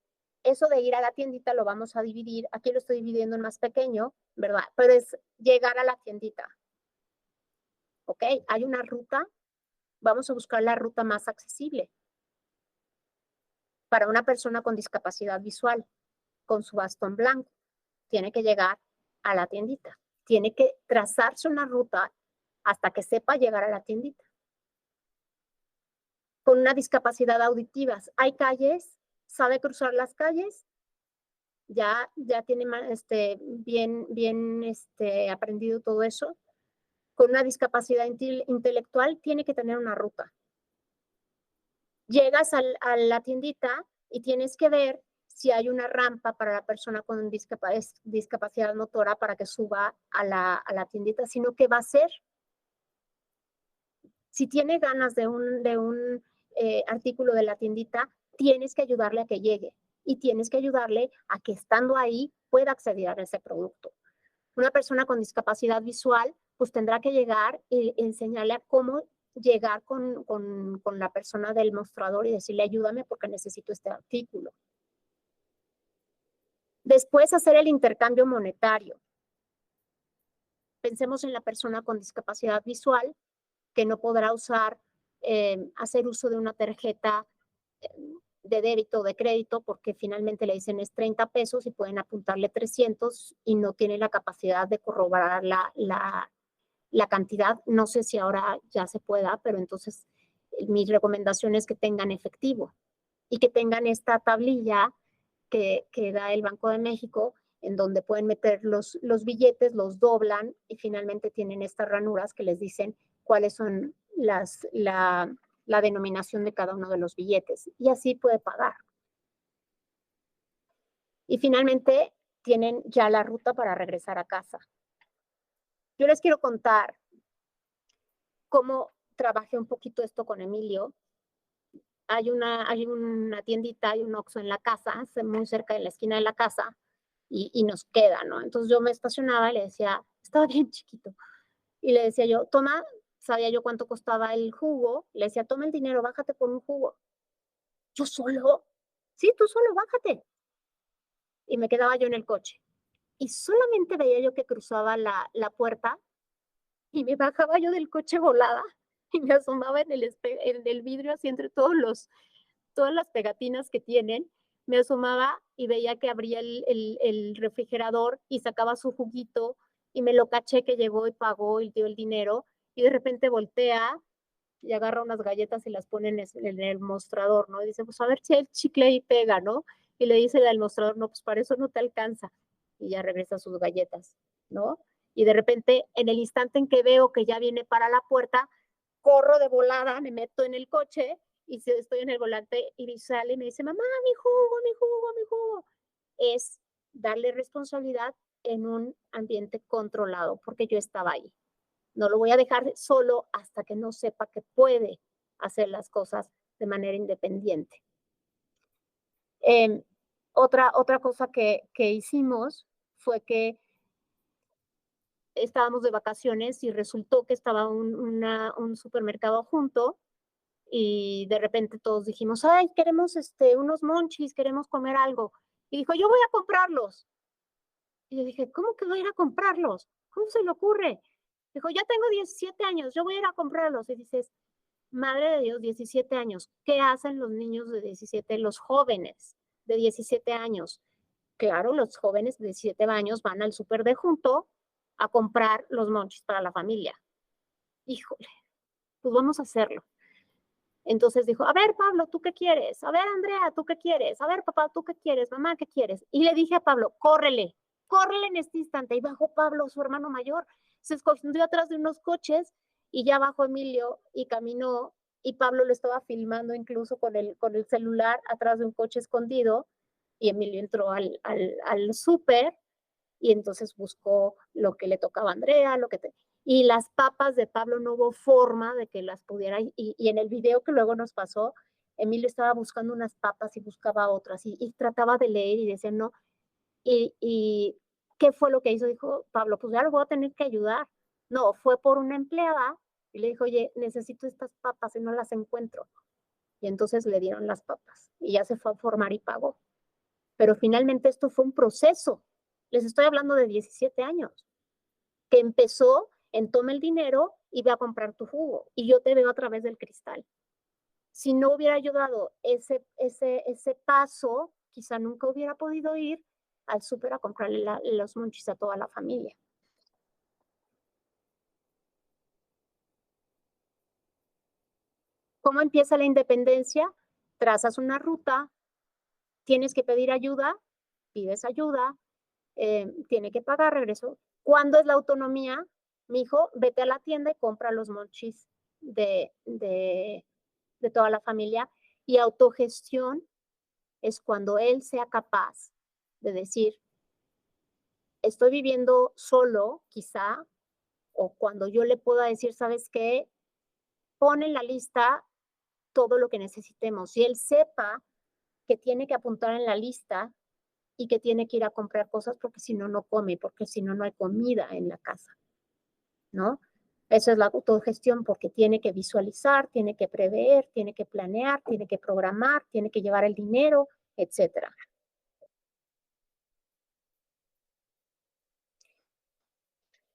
eso de ir a la tiendita lo vamos a dividir. Aquí lo estoy dividiendo en más pequeño, ¿verdad? Pero es llegar a la tiendita. ¿Ok? Hay una ruta. Vamos a buscar la ruta más accesible para una persona con discapacidad visual, con su bastón blanco. Tiene que llegar a la tiendita. Tiene que trazarse una ruta hasta que sepa llegar a la tiendita. Con una discapacidad auditiva, hay calles, sabe cruzar las calles, ya tiene bien aprendido todo eso. Con una discapacidad intelectual tiene que tener una ruta. Llegas a la tiendita y tienes que ver si hay una rampa para la persona con discapacidad motora para que suba a la tiendita, sino que va a hacer. Si tiene ganas de un artículo de la tiendita, tienes que ayudarle a que llegue y tienes que ayudarle a que estando ahí pueda acceder a ese producto. Una persona con discapacidad visual pues tendrá que llegar y enseñarle a cómo llegar con la persona del mostrador y decirle ayúdame porque necesito este artículo. Después hacer el intercambio monetario. Pensemos en la persona con discapacidad visual que no podrá hacer uso de una tarjeta de débito o de crédito porque finalmente le dicen es 30 pesos y pueden apuntarle 300 y no tiene la capacidad de corroborar la cantidad. No sé si ahora ya se pueda, pero entonces mi recomendación es que tengan efectivo y que tengan esta tablilla que da el Banco de México en donde pueden meter los billetes, los doblan y finalmente tienen estas ranuras que les dicen cuáles son la denominación de cada uno de los billetes y así puede pagar. Y finalmente tienen ya la ruta para regresar a casa. Yo les quiero contar cómo trabajé un poquito esto con Emilio. Hay una tiendita, hay un Oxxo en la casa, muy cerca de la esquina de la casa, y nos queda, ¿no? Entonces yo me estacionaba y le decía, estaba bien chiquito, y le decía yo, toma, sabía yo cuánto costaba el jugo, le decía, toma el dinero, bájate por un jugo. ¿Yo solo? Sí, tú solo, bájate. Y me quedaba yo en el coche. Y solamente veía yo que cruzaba la puerta y me bajaba yo del coche volada y me asomaba en el vidrio así entre todas las pegatinas que tienen, me asomaba y veía que abría el refrigerador y sacaba su juguito y me lo caché que llegó y pagó y dio el dinero y de repente voltea y agarra unas galletas y las pone en el mostrador, ¿no? Y dice, pues a ver si el chicle ahí pega, ¿no? Y le dice al mostrador, no, pues para eso no te alcanza. Y ya regresa sus galletas, ¿no? Y de repente, en el instante en que veo que ya viene para la puerta, corro de volada, me meto en el coche y estoy en el volante y sale y me dice, mamá, mi jugo, mi jugo, mi jugo. Es darle responsabilidad en un ambiente controlado, porque yo estaba ahí. No lo voy a dejar solo hasta que no sepa que puede hacer las cosas de manera independiente. Eh, otra cosa que hicimos fue que estábamos de vacaciones y resultó que estaba un supermercado junto y de repente todos dijimos, ay, queremos unos monchis, queremos comer algo. Y dijo, yo voy a comprarlos. Y yo dije, ¿cómo que voy a ir a comprarlos? ¿Cómo se le ocurre? Dijo, ya tengo 17 años, yo voy a ir a comprarlos. Y dices, madre de Dios, 17 años. ¿Qué hacen los niños de 17, los jóvenes de 17 años? Claro, los jóvenes de 17 años van al súper de junto a comprar los monchis para la familia. Híjole, pues vamos a hacerlo. Entonces dijo, a ver, Pablo, ¿tú qué quieres? A ver, Andrea, ¿tú qué quieres? A ver, papá, ¿tú qué quieres? Mamá, ¿qué quieres? Y le dije a Pablo, córrele, córrele en este instante. Y bajó Pablo, su hermano mayor, se escondió atrás de unos coches y ya bajó Emilio y caminó y Pablo lo estaba filmando incluso con el celular atrás de un coche escondido y Emilio entró al súper y entonces buscó lo que le tocaba a Andrea, y las papas de Pablo no hubo forma de que las pudiera, y en el video que luego nos pasó, Emilio estaba buscando unas papas y buscaba otras, y trataba de leer y decía no, y ¿qué fue lo que hizo? Dijo Pablo, pues ya lo voy a tener que ayudar. No, fue por una empleada y le dijo, oye, necesito estas papas y no las encuentro. Y entonces le dieron las papas y ya se fue a formar y pagó. Pero finalmente esto fue un proceso. Les estoy hablando de 17 años, que empezó en toma el dinero y ve a comprar tu jugo y yo te veo a través del cristal. Si no hubiera ayudado ese paso, quizá nunca hubiera podido ir al súper a comprarle los monchis a toda la familia. ¿Cómo empieza la independencia? Trazas una ruta, tienes que pedir ayuda, pides ayuda, tiene que pagar, regreso. ¿Cuándo es la autonomía? Mi hijo, vete a la tienda y compra los monchis de toda la familia. Y autogestión es cuando él sea capaz de decir, estoy viviendo solo, quizá, o cuando yo le pueda decir, ¿sabes qué? Pon en la lista todo lo que necesitemos. Y él sepa que tiene que apuntar en la lista y que tiene que ir a comprar cosas porque si no, no come, porque si no, no hay comida en la casa, ¿no? Esa es la autogestión porque tiene que visualizar, tiene que prever, tiene que planear, tiene que programar, tiene que llevar el dinero, etcétera.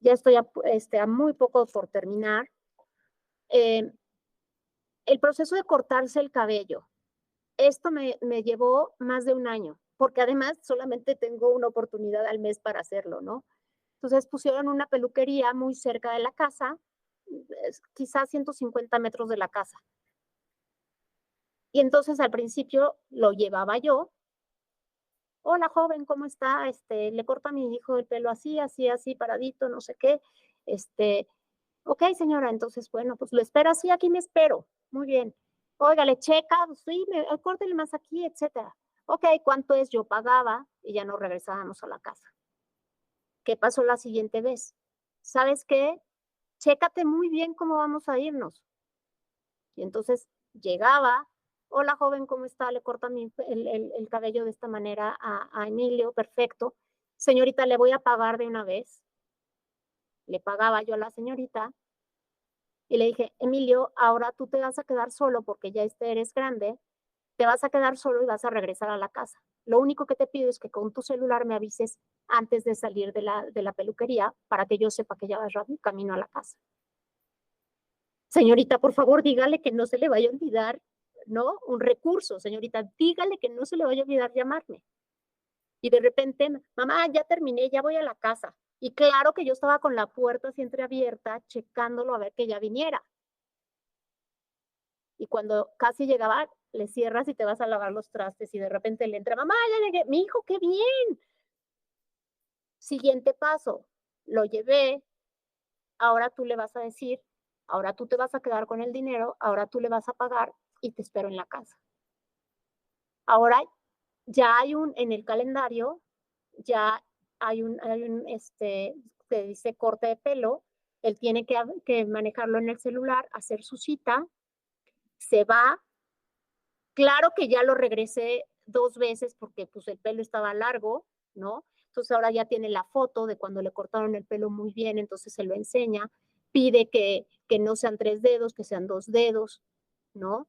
Ya estoy a muy poco por terminar. El proceso de cortarse el cabello. Esto me llevó más de un año, porque además solamente tengo una oportunidad al mes para hacerlo, ¿no? Entonces pusieron una peluquería muy cerca de la casa, quizás 150 metros de la casa. Y entonces al principio lo llevaba yo. Hola, joven, ¿cómo está? Le corta a mi hijo el pelo así, así, así, paradito, no sé qué. Ok, señora, entonces, bueno, pues lo espera así, aquí me espero. Muy bien. Oiga, le checa, sí, córtele más aquí, etcétera. Ok, ¿cuánto es? Yo pagaba y ya nos regresábamos a la casa. ¿Qué pasó la siguiente vez? ¿Sabes qué? Chécate muy bien cómo vamos a irnos. Y entonces llegaba, hola joven, ¿cómo está? Le corta el cabello de esta manera a Emilio, perfecto. Señorita, le voy a pagar de una vez. Le pagaba yo a la señorita y le dije, Emilio, ahora tú te vas a quedar solo porque ya eres grande te vas a quedar solo y vas a regresar a la casa. Lo único que te pido es que con tu celular me avises antes de salir de la peluquería para que yo sepa que ya vas camino a la casa. Señorita, por favor, dígale que no se le vaya a olvidar, ¿no? Un recurso, señorita, dígale que no se le vaya a olvidar llamarme. Y de repente, mamá, ya terminé, ya voy a la casa. Y claro que yo estaba con la puerta así entreabierta, checándolo a ver que ya viniera. Y cuando casi llegaba, le cierras y te vas a lavar los trastes y de repente le entra, mamá, ya llegué, mi hijo, qué bien. Siguiente paso, lo llevé, ahora tú le vas a decir, ahora tú te vas a quedar con el dinero, ahora tú le vas a pagar y te espero en la casa. Ahora ya hay en el calendario, ya hay se dice corte de pelo, él tiene que manejarlo en el celular, hacer su cita, se va. Claro que ya lo regresé 2 veces porque pues el pelo estaba largo, ¿no? Entonces ahora ya tiene la foto de cuando le cortaron el pelo muy bien, entonces se lo enseña, pide que no sean 3 dedos, que sean 2 dedos, ¿no?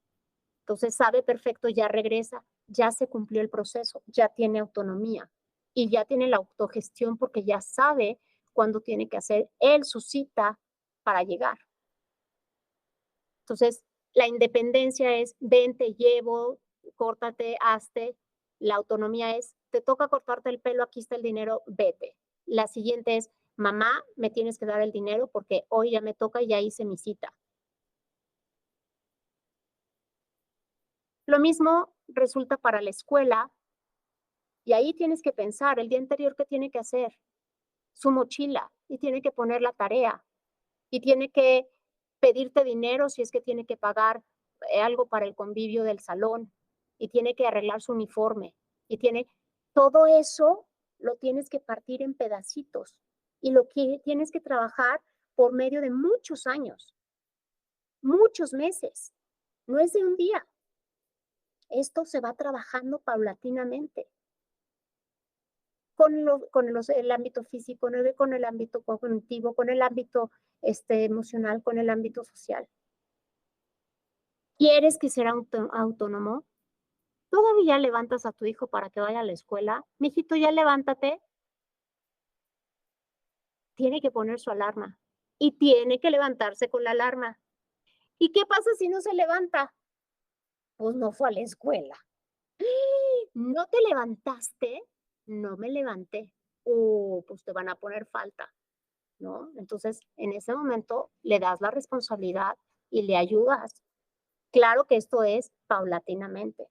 Entonces sabe perfecto, ya regresa, ya se cumplió el proceso, ya tiene autonomía y ya tiene la autogestión porque ya sabe cuándo tiene que hacer él su cita para llegar. Entonces, la independencia es, ven, te llevo, córtate, hazte. La autonomía es, te toca cortarte el pelo, aquí está el dinero, vete. La siguiente es, mamá, me tienes que dar el dinero porque hoy ya me toca y ya hice mi cita. Lo mismo resulta para la escuela y ahí tienes que pensar el día anterior qué tiene que hacer, su mochila y tiene que poner la tarea y tiene que pedirte dinero si es que tiene que pagar algo para el convivio del salón y tiene que arreglar su uniforme y todo eso lo tienes que partir en pedacitos y lo que tienes que trabajar por medio de muchos años, muchos meses, no es de un día. Esto se va trabajando paulatinamente con el ámbito físico, con el ámbito cognitivo, con el ámbito emocional, con el ámbito social. ¿Quieres que sea autónomo? ¿Todavía levantas a tu hijo para que vaya a la escuela? Mijito, ya levántate. Tiene que poner su alarma y tiene que levantarse con la alarma. ¿Y qué pasa si no se levanta? Pues no fue a la escuela. ¿No te levantaste? No me levanté. Pues te van a poner falta, ¿no? Entonces, en ese momento le das la responsabilidad y le ayudas. Claro que esto es paulatinamente.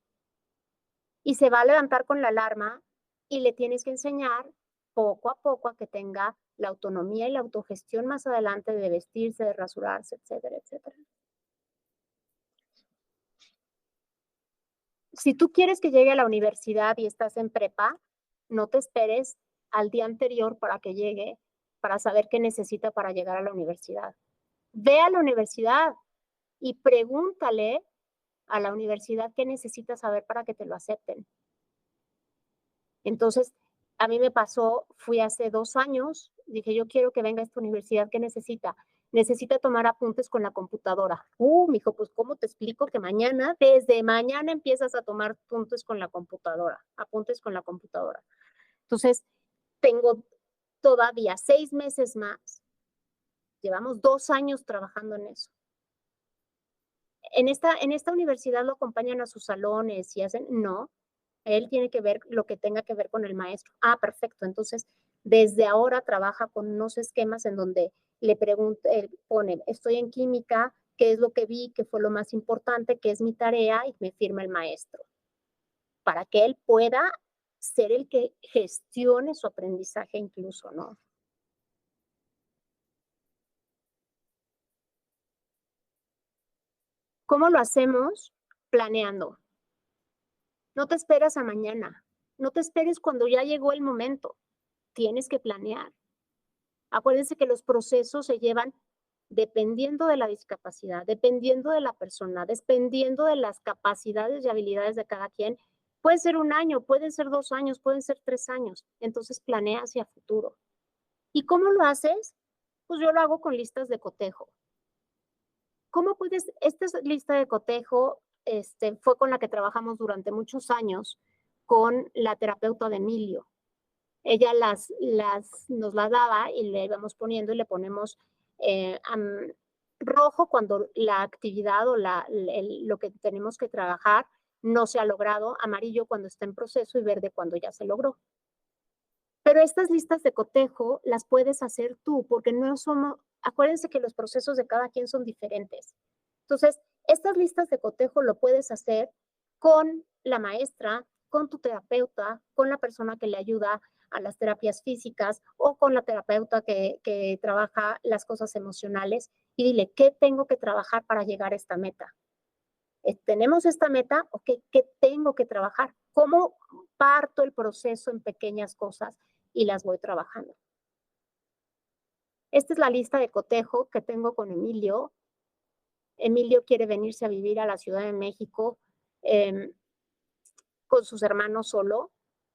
Y se va a levantar con la alarma y le tienes que enseñar poco a poco a que tenga la autonomía y la autogestión más adelante de vestirse, de rasurarse, etcétera, etcétera. Si tú quieres que llegue a la universidad y estás en prepa, no te esperes al día anterior para que llegue, para saber qué necesita para llegar a la universidad. Ve a la universidad y pregúntale a la universidad qué necesita saber para que te lo acepten. Entonces, a mí me pasó, fui hace 2 años, dije, yo quiero que venga a esta universidad, ¿qué necesita? Necesita tomar apuntes con la computadora. Mijo, pues, ¿cómo te explico que desde mañana empiezas a tomar apuntes con la computadora? Entonces, tengo todavía 6 meses más. Llevamos 2 años trabajando en eso. En esta universidad lo acompañan a sus salones y no, él tiene que ver lo que tenga que ver con el maestro. Perfecto. Entonces, desde ahora trabaja con unos esquemas en donde le pregunta, pone, estoy en química, ¿qué es lo que vi? ¿Qué fue lo más importante? ¿Qué es mi tarea? Y me firma el maestro. Para que él pueda ser el que gestione su aprendizaje incluso, ¿no? ¿Cómo lo hacemos? Planeando. No te esperas a mañana. No te esperes cuando ya llegó el momento. Tienes que planear. Acuérdense que los procesos se llevan dependiendo de la discapacidad, dependiendo de la persona, dependiendo de las capacidades y habilidades de cada quien. Puede ser 1 año, pueden ser 2 años, pueden ser 3 años. Entonces planea hacia futuro. ¿Y cómo lo haces? Pues yo lo hago con listas de cotejo. ¿Cómo puedes? Esta lista de cotejo fue con la que trabajamos durante muchos años, con la terapeuta de Emilio. Ella nos las daba y le íbamos poniendo y le ponemos rojo cuando la actividad o lo que tenemos que trabajar no se ha logrado, amarillo cuando está en proceso y verde cuando ya se logró. Pero estas listas de cotejo las puedes hacer tú, porque no somos, acuérdense que los procesos de cada quien son diferentes. Entonces, estas listas de cotejo lo puedes hacer con la maestra, con tu terapeuta, con la persona que le ayuda a las terapias físicas o con la terapeuta que trabaja las cosas emocionales y dile, ¿qué tengo que trabajar para llegar a esta meta? ¿Tenemos esta meta? ¿O qué tengo que trabajar? ¿Cómo parto el proceso en pequeñas cosas y las voy trabajando? Esta es la lista de cotejo que tengo con Emilio. Emilio quiere venirse a vivir a la Ciudad de México con sus hermanos solo,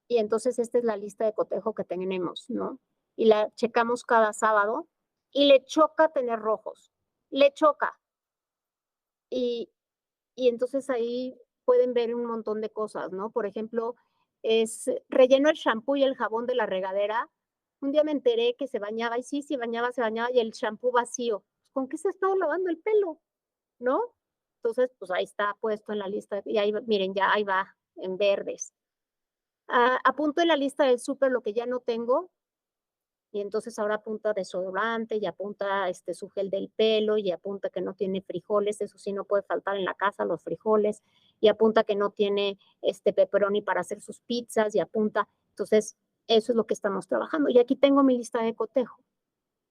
y entonces esta es la lista de cotejo que tenemos, ¿no? Y la checamos cada sábado y le choca tener rojos, le choca. Y entonces ahí pueden ver un montón de cosas, ¿no? Por ejemplo, relleno el shampoo y el jabón de la regadera. Un día me enteré que se bañaba, y sí, se bañaba, y el shampoo vacío. ¿Con qué se ha estado lavando el pelo? ¿No? Entonces, pues ahí está puesto en la lista, y ahí, miren, ya ahí va, en verdes. Apunto en la lista del súper lo que ya no tengo, y entonces ahora apunta desodorante, y apunta su gel del pelo, y apunta que no tiene frijoles, eso sí no puede faltar en la casa, los frijoles, y apunta que no tiene pepperoni para hacer sus pizzas, y apunta, entonces eso es lo que estamos trabajando. Y aquí tengo mi lista de cotejo.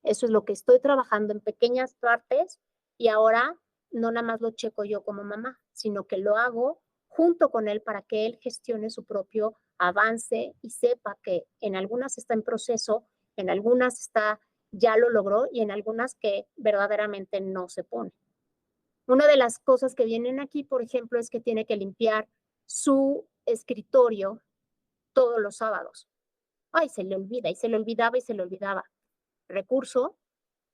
Eso es lo que estoy trabajando en pequeñas partes, y ahora no nada más lo checo yo como mamá, sino que lo hago junto con él para que él gestione su propio avance y sepa que en algunas está en proceso, en algunas ya lo logró y en algunas que verdaderamente no se pone. Una de las cosas que vienen aquí, por ejemplo, es que tiene que limpiar su escritorio todos los sábados. Ay, se le olvida y se le olvidaba y se le olvidaba. Recurso,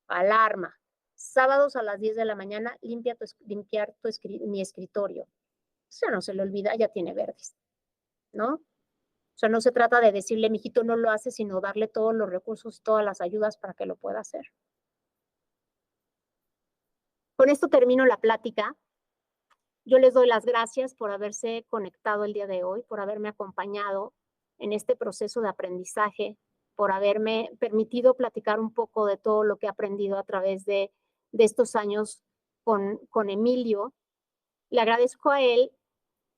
alarma. Sábados a las 10 de la mañana, limpiar mi escritorio. O sea, no se le olvida, ya tiene verdes, ¿no? O sea, no se trata de decirle, mijito, no lo hace, sino darle todos los recursos, todas las ayudas para que lo pueda hacer. Con esto termino la plática. Yo les doy las gracias por haberse conectado el día de hoy, por haberme acompañado en este proceso de aprendizaje, por haberme permitido platicar un poco de todo lo que he aprendido a través de estos años con Emilio. Le agradezco a él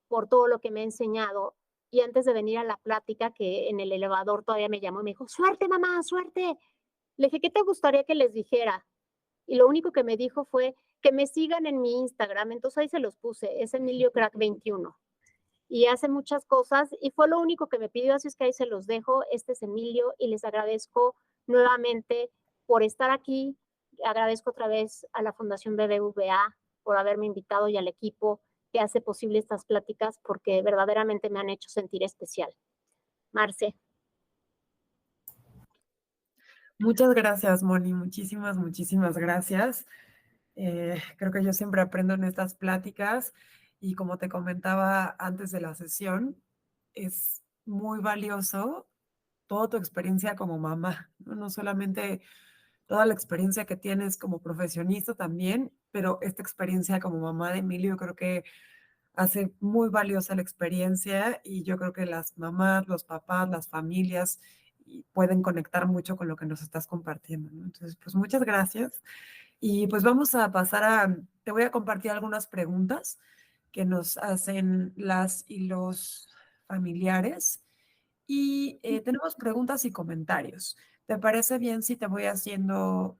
por todo lo que me ha enseñado. Y antes de venir a la plática, que en el elevador todavía me llamó y me dijo, suerte, mamá, suerte. Le dije, ¿qué te gustaría que les dijera? Y lo único que me dijo fue que me sigan en mi Instagram. Entonces ahí se los puse, es Emilio Crack 21. Y hace muchas cosas y fue lo único que me pidió, así es que ahí se los dejo. Este es Emilio y les agradezco nuevamente por estar aquí. Agradezco otra vez a la Fundación BBVA por haberme invitado y al equipo que hace posible estas pláticas porque verdaderamente me han hecho sentir especial. Marce. Muchas gracias, Moni. Muchísimas, muchísimas gracias. Creo que yo siempre aprendo en estas pláticas y como te comentaba antes de la sesión, es muy valioso toda tu experiencia como mamá, ¿no? No solamente toda la experiencia que tienes como profesionista también, pero esta experiencia como mamá de Emilio creo que hace muy valiosa la experiencia y yo creo que las mamás, los papás, las familias pueden conectar mucho con lo que nos estás compartiendo, ¿no? Entonces, pues muchas gracias. Y pues vamos a pasar te voy a compartir algunas preguntas que nos hacen las y los familiares. Y tenemos preguntas y comentarios. ¿Te parece bien si te hago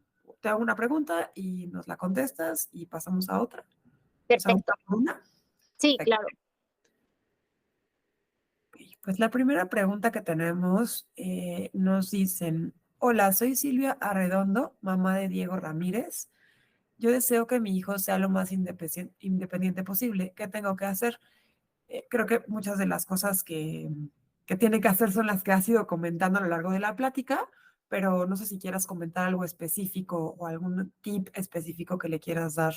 una pregunta y nos la contestas y pasamos a otra? O sea, una Perfecto. por una. Sí, Perfecto. claro. Pues la primera pregunta que tenemos nos dicen, hola, soy Silvia Arredondo, mamá de Diego Ramírez. Yo deseo que mi hijo sea lo más independiente posible. ¿Qué tengo que hacer? Creo que muchas de las cosas que tiene que hacer son las que has ido comentando a lo largo de la plática, pero no sé si quieras comentar algo específico o algún tip específico que le quieras dar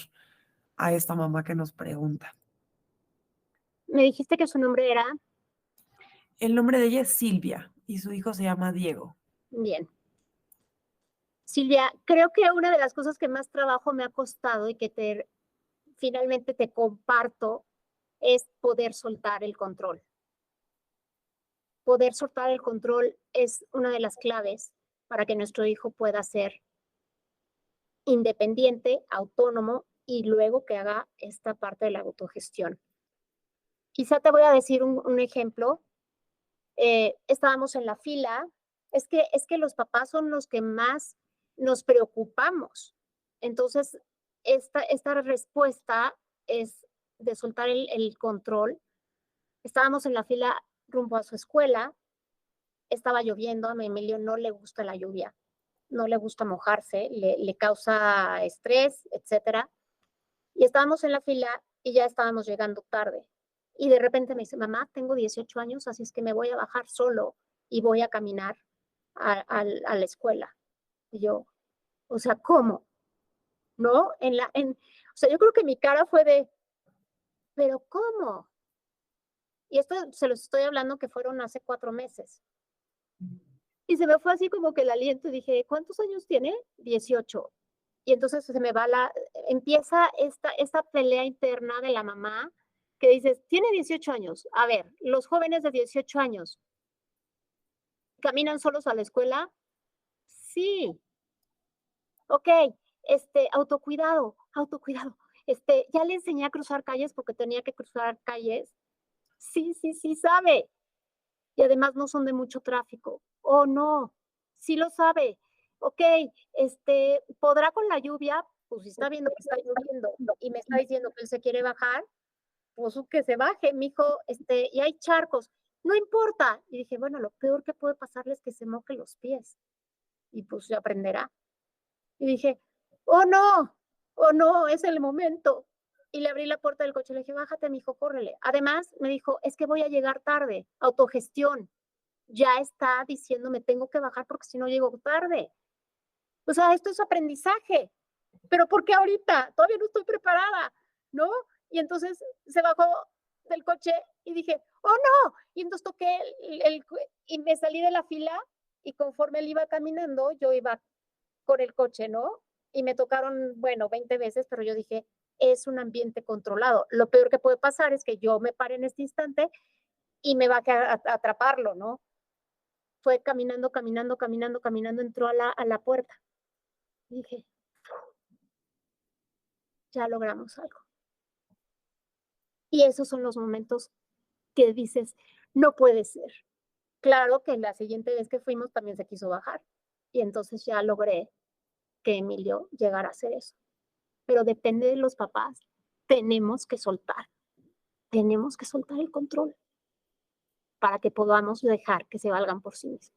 a esta mamá que nos pregunta. Me dijiste que su nombre era, El nombre de ella es Silvia y su hijo se llama Diego. bien. Silvia, creo que una de las cosas que más trabajo me ha costado y que finalmente te comparto es poder soltar el control. Poder soltar el control es una de las claves para que nuestro hijo pueda ser independiente, autónomo y luego que haga esta parte de la autogestión. Quizá te voy a decir un ejemplo. Estábamos en la fila. Es que los papás son los que más nos preocupamos. Entonces, esta respuesta es de soltar el control. Estábamos en la fila rumbo a su escuela. Estaba lloviendo. A mi Emilio no le gusta la lluvia. No le gusta mojarse. Le causa estrés, etcétera. Y estábamos en la fila y ya estábamos llegando tarde. Y de repente me dice, mamá, tengo 18 años, así es que me voy a bajar solo y voy a caminar a la escuela. Y yo, o sea, ¿cómo? ¿No? O sea, yo creo que mi cara fue de, ¿pero cómo? Y esto se los estoy hablando que fueron hace 4 meses. Y se me fue así como que el aliento y dije, ¿cuántos años tiene? 18. Y entonces se me va empieza esta pelea interna de la mamá que dices, tiene 18 años. A ver, los jóvenes de 18 años, ¿caminan solos a la escuela? Sí. Ok, autocuidado, autocuidado. Ya le enseñé a cruzar calles porque tenía que cruzar calles. Sí, sí, sí sabe. Y además no son de mucho tráfico. Oh, no, sí lo sabe. Ok, ¿podrá con la lluvia? Pues si está viendo que está lloviendo y me está diciendo que él se quiere bajar, pues que se baje, mijo, y hay charcos. No importa. Y dije, bueno, lo peor que puede pasarle es que se moje los pies. Y pues ya aprenderá. Y dije, oh no, es el momento. Y le abrí la puerta del coche, le dije, bájate, mijo, córrele. Además, me dijo, es que voy a llegar tarde, autogestión. Ya está diciéndome, tengo que bajar porque si no llego tarde. O sea, esto es aprendizaje. Pero ¿por qué ahorita? Todavía no estoy preparada, ¿no? Y entonces se bajó del coche y dije, oh no. Y entonces toqué y me salí de la fila y conforme él iba caminando, yo iba con el coche, ¿no? Y me tocaron, bueno, 20 veces, pero yo dije, es un ambiente controlado. Lo peor que puede pasar es que yo me pare en este instante y me va a atraparlo, ¿no? Fue caminando, caminando, caminando, caminando, entró a la puerta. Y dije, ya logramos algo. Y esos son los momentos que dices, no puede ser. Claro que la siguiente vez que fuimos también se quiso bajar. Y entonces ya logré que Emilio llegara a hacer eso. Pero depende de los papás. Tenemos que soltar el control para que podamos dejar que se valgan por sí mismos.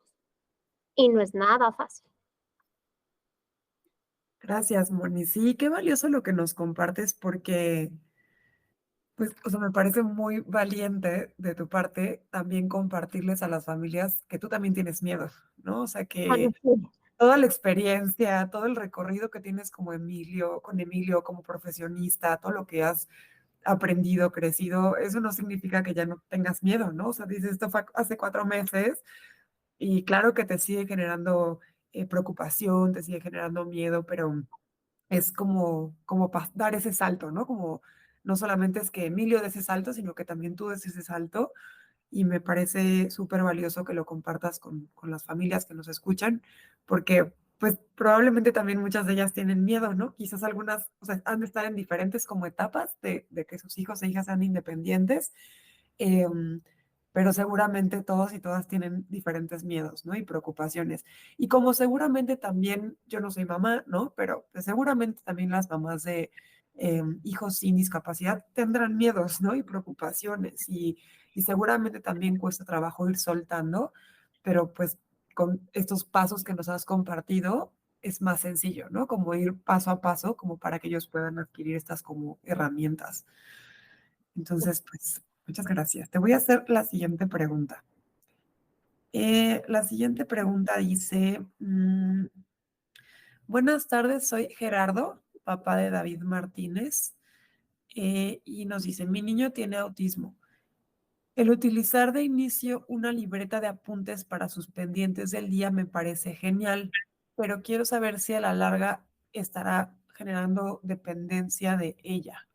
Y no es nada fácil. Gracias, Moni. Sí, qué valioso lo que nos compartes porque, pues, o sea, me parece muy valiente de tu parte también compartirles a las familias que tú también tienes miedo, ¿no? O sea, Bueno, que sí. toda la experiencia, todo el recorrido que tienes con Emilio como profesionista, todo lo que has aprendido, crecido, eso no significa que ya no tengas miedo, ¿no? O sea, dices, esto fue hace 4 meses y claro que te sigue generando preocupación, te sigue generando miedo, pero es como dar ese salto, ¿no? Como no solamente es que Emilio dé ese salto, sino que también tú des ese salto y me parece súper valioso que lo compartas con las familias que nos escuchan, porque pues probablemente también muchas de ellas tienen miedo, ¿no? Quizás algunas, o sea, han de estar en diferentes como etapas de que sus hijos e hijas sean independientes, em, pero seguramente todos y todas tienen diferentes miedos, ¿no? Y preocupaciones. Y como seguramente también, yo no soy mamá, ¿no? Pero pues, seguramente también las mamás de hijos sin discapacidad tendrán miedos, ¿no? Y preocupaciones. Y seguramente también cuesta trabajo ir soltando, pero pues con estos pasos que nos has compartido es más sencillo, ¿no? Como ir paso a paso, como para que ellos puedan adquirir estas como herramientas. Entonces, pues, muchas gracias. Te voy a hacer la siguiente pregunta. La siguiente pregunta dice, buenas tardes, soy Gerardo, papá de David Martínez, y nos dice, mi niño tiene autismo. El utilizar de inicio una libreta de apuntes para sus pendientes del día me parece genial, pero quiero saber si a la larga estará generando dependencia de ella.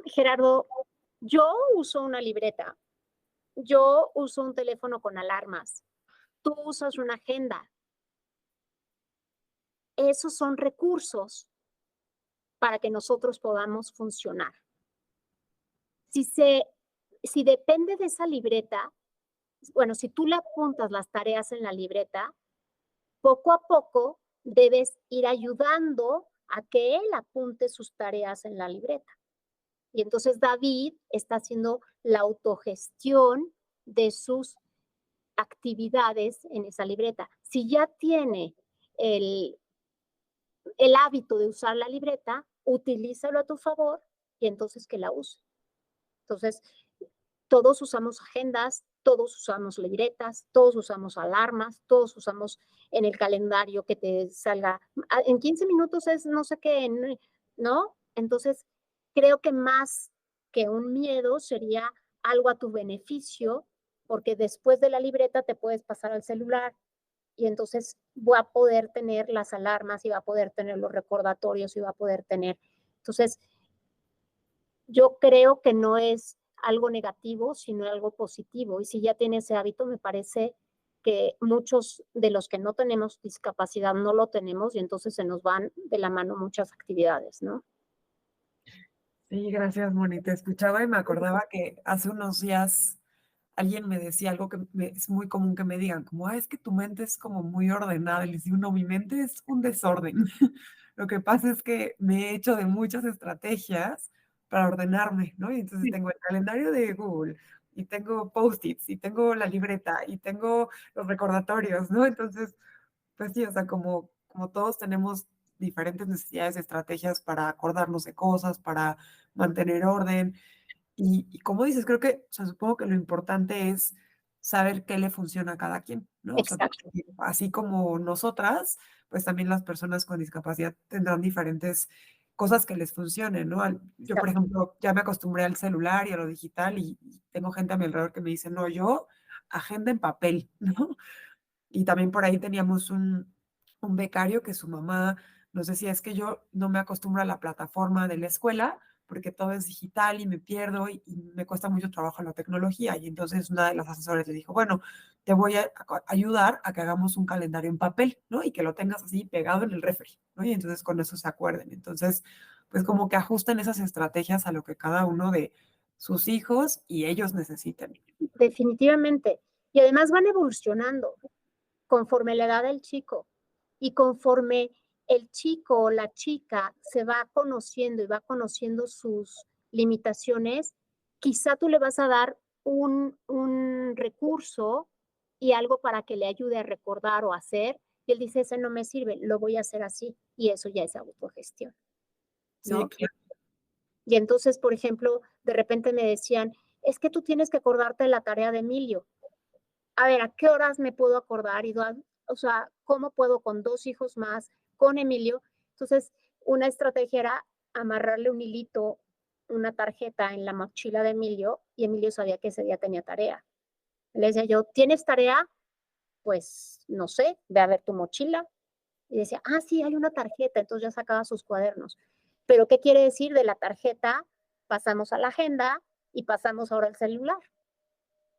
Gerardo, yo uso una libreta, yo uso un teléfono con alarmas, tú usas una agenda. Esos son recursos para que nosotros podamos funcionar. Si, si depende de esa libreta, bueno, si tú le apuntas las tareas en la libreta, poco a poco debes ir ayudando a que él apunte sus tareas en la libreta. Y entonces David está haciendo la autogestión de sus actividades en esa libreta. Si ya tiene el, el hábito de usar la libreta, utilízalo a tu favor y entonces que la use. Entonces, todos usamos agendas, todos usamos libretas, todos usamos alarmas, todos usamos en el calendario que te salga, en 15 minutos es no sé qué, ¿no? Entonces, creo que más que un miedo sería algo a tu beneficio, porque después de la libreta te puedes pasar al celular y entonces voy a poder tener las alarmas y va a poder tener los recordatorios y va a poder tener. Entonces, yo creo que no es algo negativo, sino algo positivo. Y si ya tiene ese hábito, me parece que muchos de los que no tenemos discapacidad no lo tenemos y entonces se nos van de la mano muchas actividades, ¿no? Sí, gracias, Moni. Te escuchaba y me acordaba que hace unos días alguien me decía algo que es muy común que me digan, como, es que tu mente es como muy ordenada. Y les digo, no, mi mente es un desorden. Lo que pasa es que me he hecho de muchas estrategias para ordenarme, ¿no? Y entonces tengo el calendario de Google, y tengo post-its, y tengo la libreta, y tengo los recordatorios, ¿no? Entonces, pues sí, o sea, como todos tenemos diferentes necesidades, estrategias para acordarnos de cosas, para mantener orden. Y como dices, creo que, o sea, supongo que lo importante es saber qué le funciona a cada quien, ¿no? O sea, Exacto. así como nosotras, pues también las personas con discapacidad tendrán diferentes cosas que les funcionen, ¿no? Yo, por Exacto. ejemplo, ya me acostumbré al celular y a lo digital y tengo gente a mi alrededor que me dice, no, yo agenda en papel, ¿no? Y también por ahí teníamos un becario que su mamá nos decía, es que yo no me acostumbro a la plataforma de la escuela porque todo es digital y me pierdo y me cuesta mucho trabajo la tecnología. Y entonces una de las asesoras le dijo, bueno, te voy a ayudar a que hagamos un calendario en papel, ¿no? Y que lo tengas así pegado en el refri, ¿no? Y entonces con eso se acuerden. Entonces, pues como que ajusten esas estrategias a lo que cada uno de sus hijos y ellos necesiten. Definitivamente. Y además van evolucionando conforme la edad del chico y conforme el chico o la chica se va conociendo y va conociendo sus limitaciones, quizá tú le vas a dar un recurso y algo para que le ayude a recordar o hacer, y él dice, ese no me sirve, lo voy a hacer así, y eso ya es autogestión, Sí, ¿no? claro. Y entonces, por ejemplo, de repente me decían, es que tú tienes que acordarte de la tarea de Emilio. A ver, ¿a qué horas me puedo acordar? O sea, ¿cómo puedo con 2 hijos más, con Emilio? Entonces, una estrategia era amarrarle un hilito, una tarjeta en la mochila de Emilio, y Emilio sabía que ese día tenía tarea. Le decía yo, ¿tienes tarea? Pues, no sé, ve a ver tu mochila. Y decía, sí, hay una tarjeta, entonces ya sacaba sus cuadernos. Pero, ¿qué quiere decir? De la tarjeta pasamos a la agenda y pasamos ahora al celular.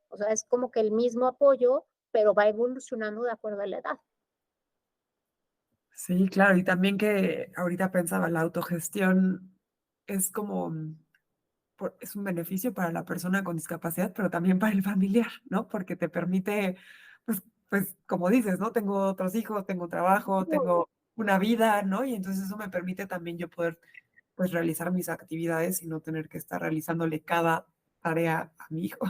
O sea, es como que el mismo apoyo, pero va evolucionando de acuerdo a la edad. Sí, claro, y también que ahorita pensaba, la autogestión es como, es un beneficio para la persona con discapacidad, pero también para el familiar, ¿no? Porque te permite, pues como dices, ¿no? Tengo otros hijos, tengo trabajo, tengo una vida, ¿no? Y entonces eso me permite también yo poder, pues, realizar mis actividades y no tener que estar realizándole cada tarea a mi hijo.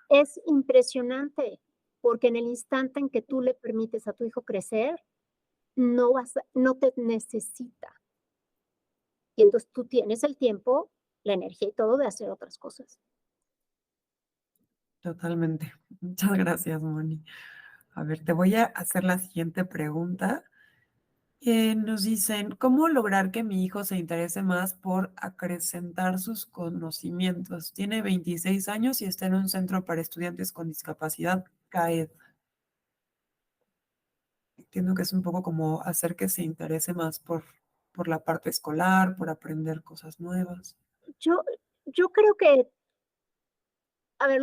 Es impresionante, porque en el instante en que tú le permites a tu hijo crecer, no te necesita. Y entonces tú tienes el tiempo, la energía y todo de hacer otras cosas. Totalmente. Muchas gracias, Moni. A ver, te voy a hacer la siguiente pregunta. Nos dicen, ¿cómo lograr que mi hijo se interese más por acrecentar sus conocimientos? Tiene 26 años y está en un centro para estudiantes con discapacidad, CAED. Entiendo que es un poco como hacer que se interese más por la parte escolar, por aprender cosas nuevas. Yo, yo creo que, a ver,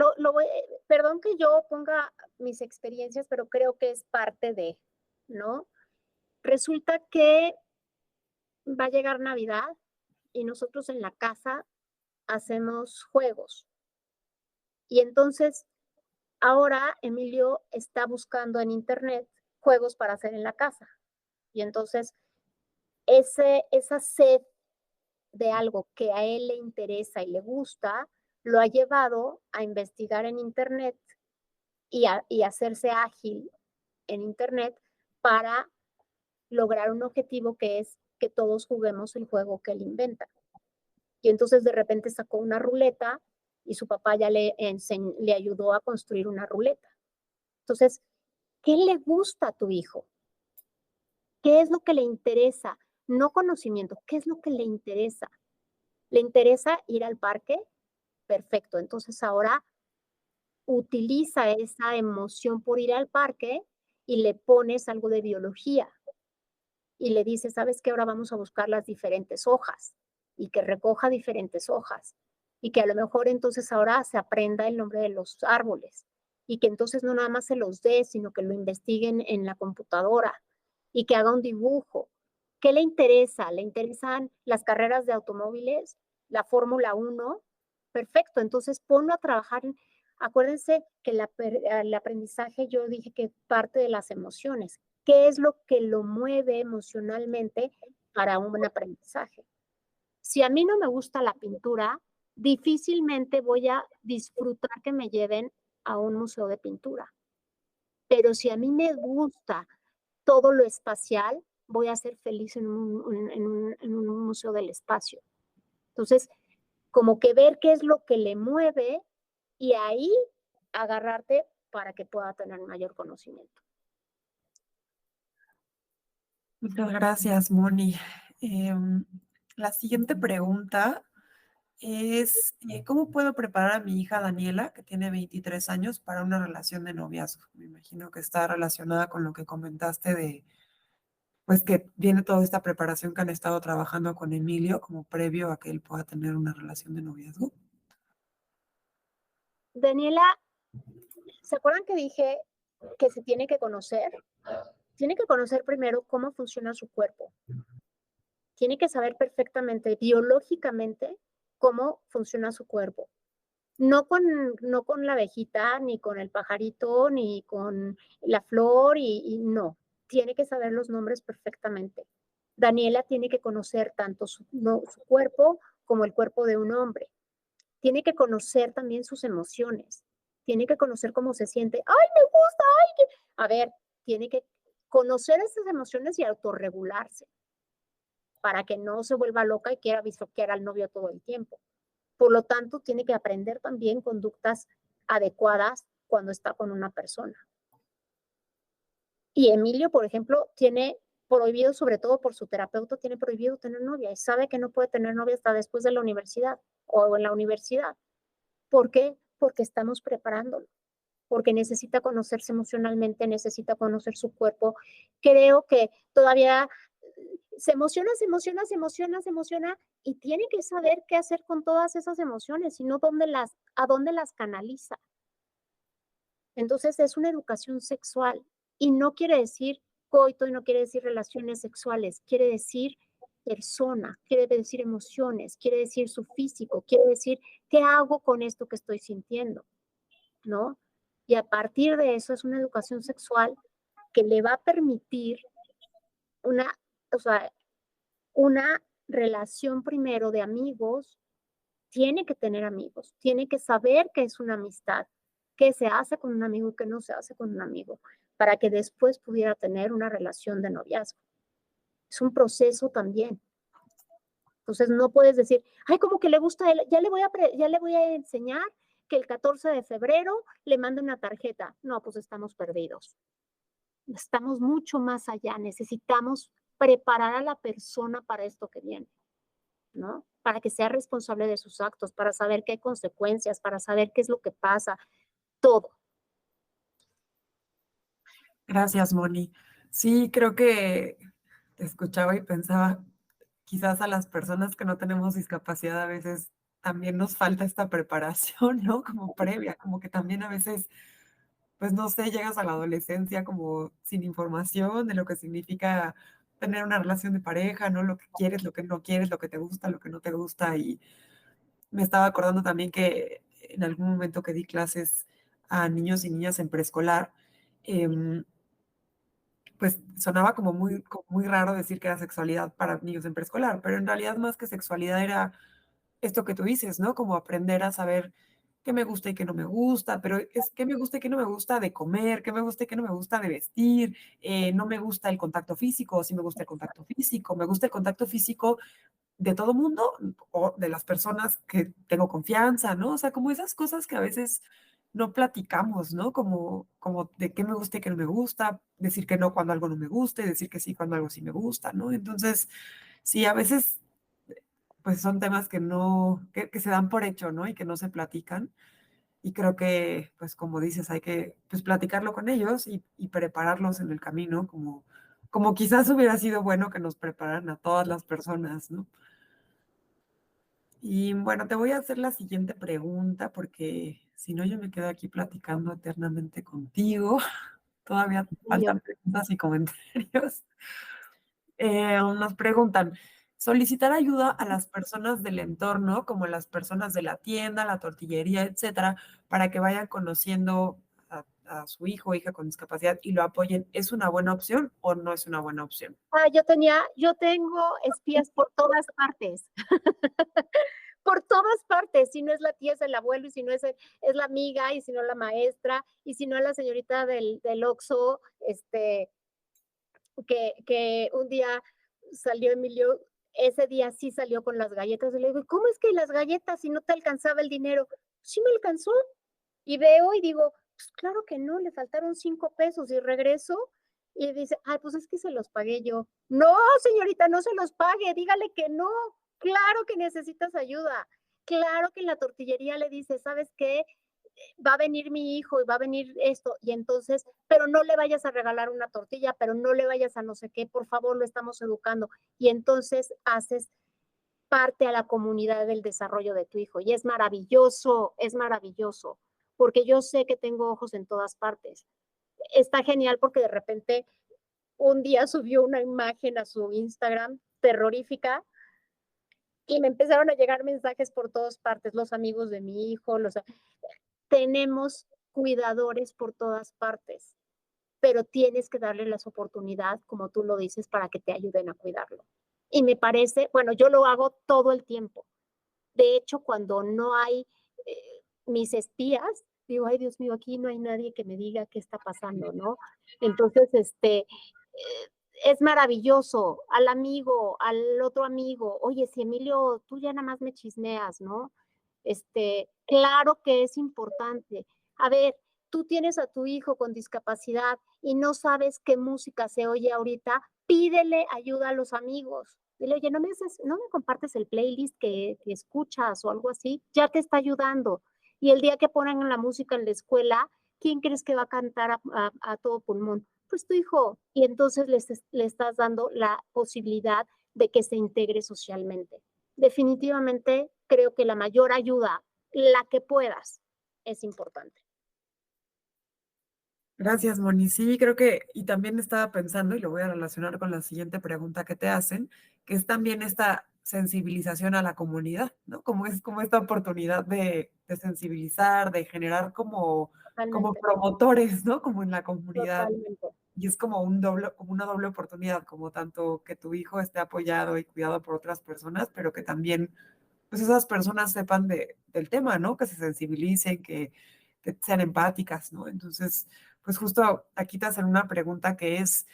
perdón que yo ponga mis experiencias, pero creo que es parte de, ¿no? Resulta que va a llegar Navidad y nosotros en la casa hacemos juegos. Y entonces ahora Emilio está buscando en internet juegos para hacer en la casa. Y entonces esa sed de algo que a él le interesa y le gusta, lo ha llevado a investigar en internet y hacerse ágil en internet para lograr un objetivo que es que todos juguemos el juego que él inventa. Y entonces de repente sacó una ruleta y su papá ya le ayudó a construir una ruleta. Entonces, ¿qué le gusta a tu hijo? ¿Qué es lo que le interesa? No conocimiento, ¿qué es lo que le interesa? ¿Le interesa ir al parque? Perfecto, entonces ahora utiliza esa emoción por ir al parque y le pones algo de biología y le dices, ¿sabes qué? Ahora vamos a buscar las diferentes hojas y que recoja diferentes hojas y que a lo mejor entonces ahora se aprenda el nombre de los árboles y que entonces no nada más se los dé, sino que lo investiguen en la computadora y que haga un dibujo. ¿Qué le interesa? ¿Le interesan las carreras de automóviles? ¿La Fórmula 1? Perfecto, entonces ponlo a trabajar. Acuérdense que el aprendizaje, yo dije que parte de las emociones. ¿Qué es lo que lo mueve emocionalmente para un aprendizaje? Si a mí no me gusta la pintura, difícilmente voy a disfrutar que me lleven a un museo de pintura. Pero si a mí me gusta todo lo espacial, voy a ser feliz en un museo del espacio. Entonces, como que ver qué es lo que le mueve y ahí agarrarte para que pueda tener mayor conocimiento. Muchas gracias, Moni. La siguiente pregunta es, ¿cómo puedo preparar a mi hija Daniela, que tiene 23 años, para una relación de noviazgo? Me imagino que está relacionada con lo que comentaste de, pues que viene toda esta preparación que han estado trabajando con Emilio como previo a que él pueda tener una relación de noviazgo. Daniela, ¿se acuerdan que dije que se tiene que conocer? Tiene que conocer primero cómo funciona su cuerpo. Tiene que saber perfectamente, biológicamente, cómo funciona su cuerpo. No con la abejita, ni con el pajarito, ni con la flor, y no. Tiene que saber los nombres perfectamente. Daniela tiene que conocer tanto su cuerpo como el cuerpo de un hombre. Tiene que conocer también sus emociones. Tiene que conocer cómo se siente. ¡Ay, me gusta! ¡Ay! A ver, tiene que conocer esas emociones y autorregularse para que no se vuelva loca y quiera bisoquear al novio todo el tiempo. Por lo tanto, tiene que aprender también conductas adecuadas cuando está con una persona. Y Emilio, por ejemplo, tiene prohibido, sobre todo por su terapeuta, tiene prohibido tener novia y sabe que no puede tener novia hasta después de la universidad o en la universidad. ¿Por qué? Porque estamos preparándolo, porque necesita conocerse emocionalmente, necesita conocer su cuerpo. Creo que todavía se emociona, se emociona, se emociona, se emociona y tiene que saber qué hacer con todas esas emociones y no a dónde las canaliza. Entonces es una educación sexual y no quiere decir coito y no quiere decir relaciones sexuales, quiere decir persona, quiere decir emociones, quiere decir su físico, quiere decir qué hago con esto que estoy sintiendo, ¿no? Y a partir de eso es una educación sexual que le va a permitir una, o sea, una relación primero de amigos, tiene que tener amigos, tiene que saber qué es una amistad, qué se hace con un amigo y qué no se hace con un amigo, para que después pudiera tener una relación de noviazgo. Es un proceso también. Entonces no puedes decir, ay, como que le gusta a él, ya le voy a enseñar que el 14 de febrero le mande una tarjeta. No, pues estamos perdidos. Estamos mucho más allá, necesitamos preparar a la persona para esto que viene, ¿no? Para que sea responsable de sus actos, para saber qué hay consecuencias, para saber qué es lo que pasa, todo. Gracias, Moni. Sí, creo que te escuchaba y pensaba, quizás a las personas que no tenemos discapacidad a veces también nos falta esta preparación, ¿no? Como previa, como que también a veces, pues no sé, llegas a la adolescencia como sin información de lo que significa tener una relación de pareja, ¿no? Lo que quieres, lo que no quieres, lo que te gusta, lo que no te gusta. Y me estaba acordando también que en algún momento que di clases a niños y niñas en preescolar, em, pues sonaba como muy raro decir que era sexualidad para niños en preescolar, pero en realidad más que sexualidad era esto que tú dices, ¿no? Como aprender a saber qué me gusta y qué no me gusta, pero es qué me gusta y qué no me gusta de comer, qué me gusta y qué no me gusta de vestir, no me gusta el contacto físico, o sí me gusta el contacto físico, me gusta el contacto físico de todo mundo o de las personas que tengo confianza, ¿no? O sea, como esas cosas que a veces no platicamos, ¿no? Como de qué me gusta y qué no me gusta, decir que no cuando algo no me gusta y decir que sí cuando algo sí me gusta, ¿no? Entonces, sí, a veces pues son temas que no, que se dan por hecho, ¿no? Y que no se platican. Y creo que, pues como dices, hay que pues platicarlo con ellos y prepararlos en el camino, como quizás hubiera sido bueno que nos prepararan a todas las personas, ¿no? Y bueno, te voy a hacer la siguiente pregunta porque si no yo me quedo aquí platicando eternamente contigo. Todavía Yo, faltan preguntas y comentarios. Nos preguntan, solicitar ayuda a las personas del entorno, como las personas de la tienda, la tortillería, etcétera, para que vayan conociendo a su hijo o hija con discapacidad y lo apoyen, ¿es una buena opción o no es una buena opción? yo tengo espías por todas partes. Por todas partes, si no es la tía, es el abuelo, y si no es la amiga, y si no la maestra, y si no la señorita del Oxxo, que un día salió Emilio, ese día sí salió con las galletas, y le digo: "¿Cómo es que las galletas si no te alcanzaba el dinero?". "Sí me alcanzó". Y veo y digo: "Pues claro que no, le faltaron 5 pesos", y regreso y dice: "Ay, pues es que se los pagué yo". "No, señorita, no se los pague, dígale que no, claro que necesitas ayuda". Claro que en la tortillería le dice: "¿Sabes qué? Va a venir mi hijo y va a venir esto", y entonces, pero no le vayas a regalar una tortilla, pero no le vayas a no sé qué, por favor, lo estamos educando. Y entonces haces parte a la comunidad del desarrollo de tu hijo. Y es maravilloso, porque yo sé que tengo ojos en todas partes. Está genial porque de repente un día subió una imagen a su Instagram terrorífica y me empezaron a llegar mensajes por todas partes, los amigos de mi hijo, tenemos cuidadores por todas partes, pero tienes que darle las oportunidades, como tú lo dices, para que te ayuden a cuidarlo. Y me parece, bueno, yo lo hago todo el tiempo. De hecho, cuando no hay mis espías, digo: "Ay, Dios mío, aquí no hay nadie que me diga qué está pasando", ¿no? Entonces, es maravilloso. Al amigo, al otro amigo: "Oye, si Emilio, tú ya nada más me chismeas", ¿no? Claro que es importante. A ver, tú tienes a tu hijo con discapacidad y no sabes qué música se oye ahorita, pídele ayuda a los amigos. Dile: "Oye, no me compartes el playlist que escuchas o algo así", ya te está ayudando. Y el día que ponen la música en la escuela, ¿quién crees que va a cantar a todo pulmón? Pues tu hijo. Y entonces le estás dando la posibilidad de que se integre socialmente. Definitivamente creo que la mayor ayuda, la que puedas, es importante. Gracias, Moni. Sí, creo que, y también estaba pensando, y lo voy a relacionar con la siguiente pregunta que te hacen, que es también esta sensibilización a la comunidad, ¿no? Como es como esta oportunidad de sensibilizar, de generar como Totalmente, promotores, ¿no? Como en la comunidad. totalmente, Y es como como una doble oportunidad, como tanto que tu hijo esté apoyado y cuidado por otras personas, pero que también pues esas personas sepan del tema, ¿no? Que se sensibilicen, que sean empáticas, ¿no? Entonces, pues justo aquí te hacen una pregunta que es,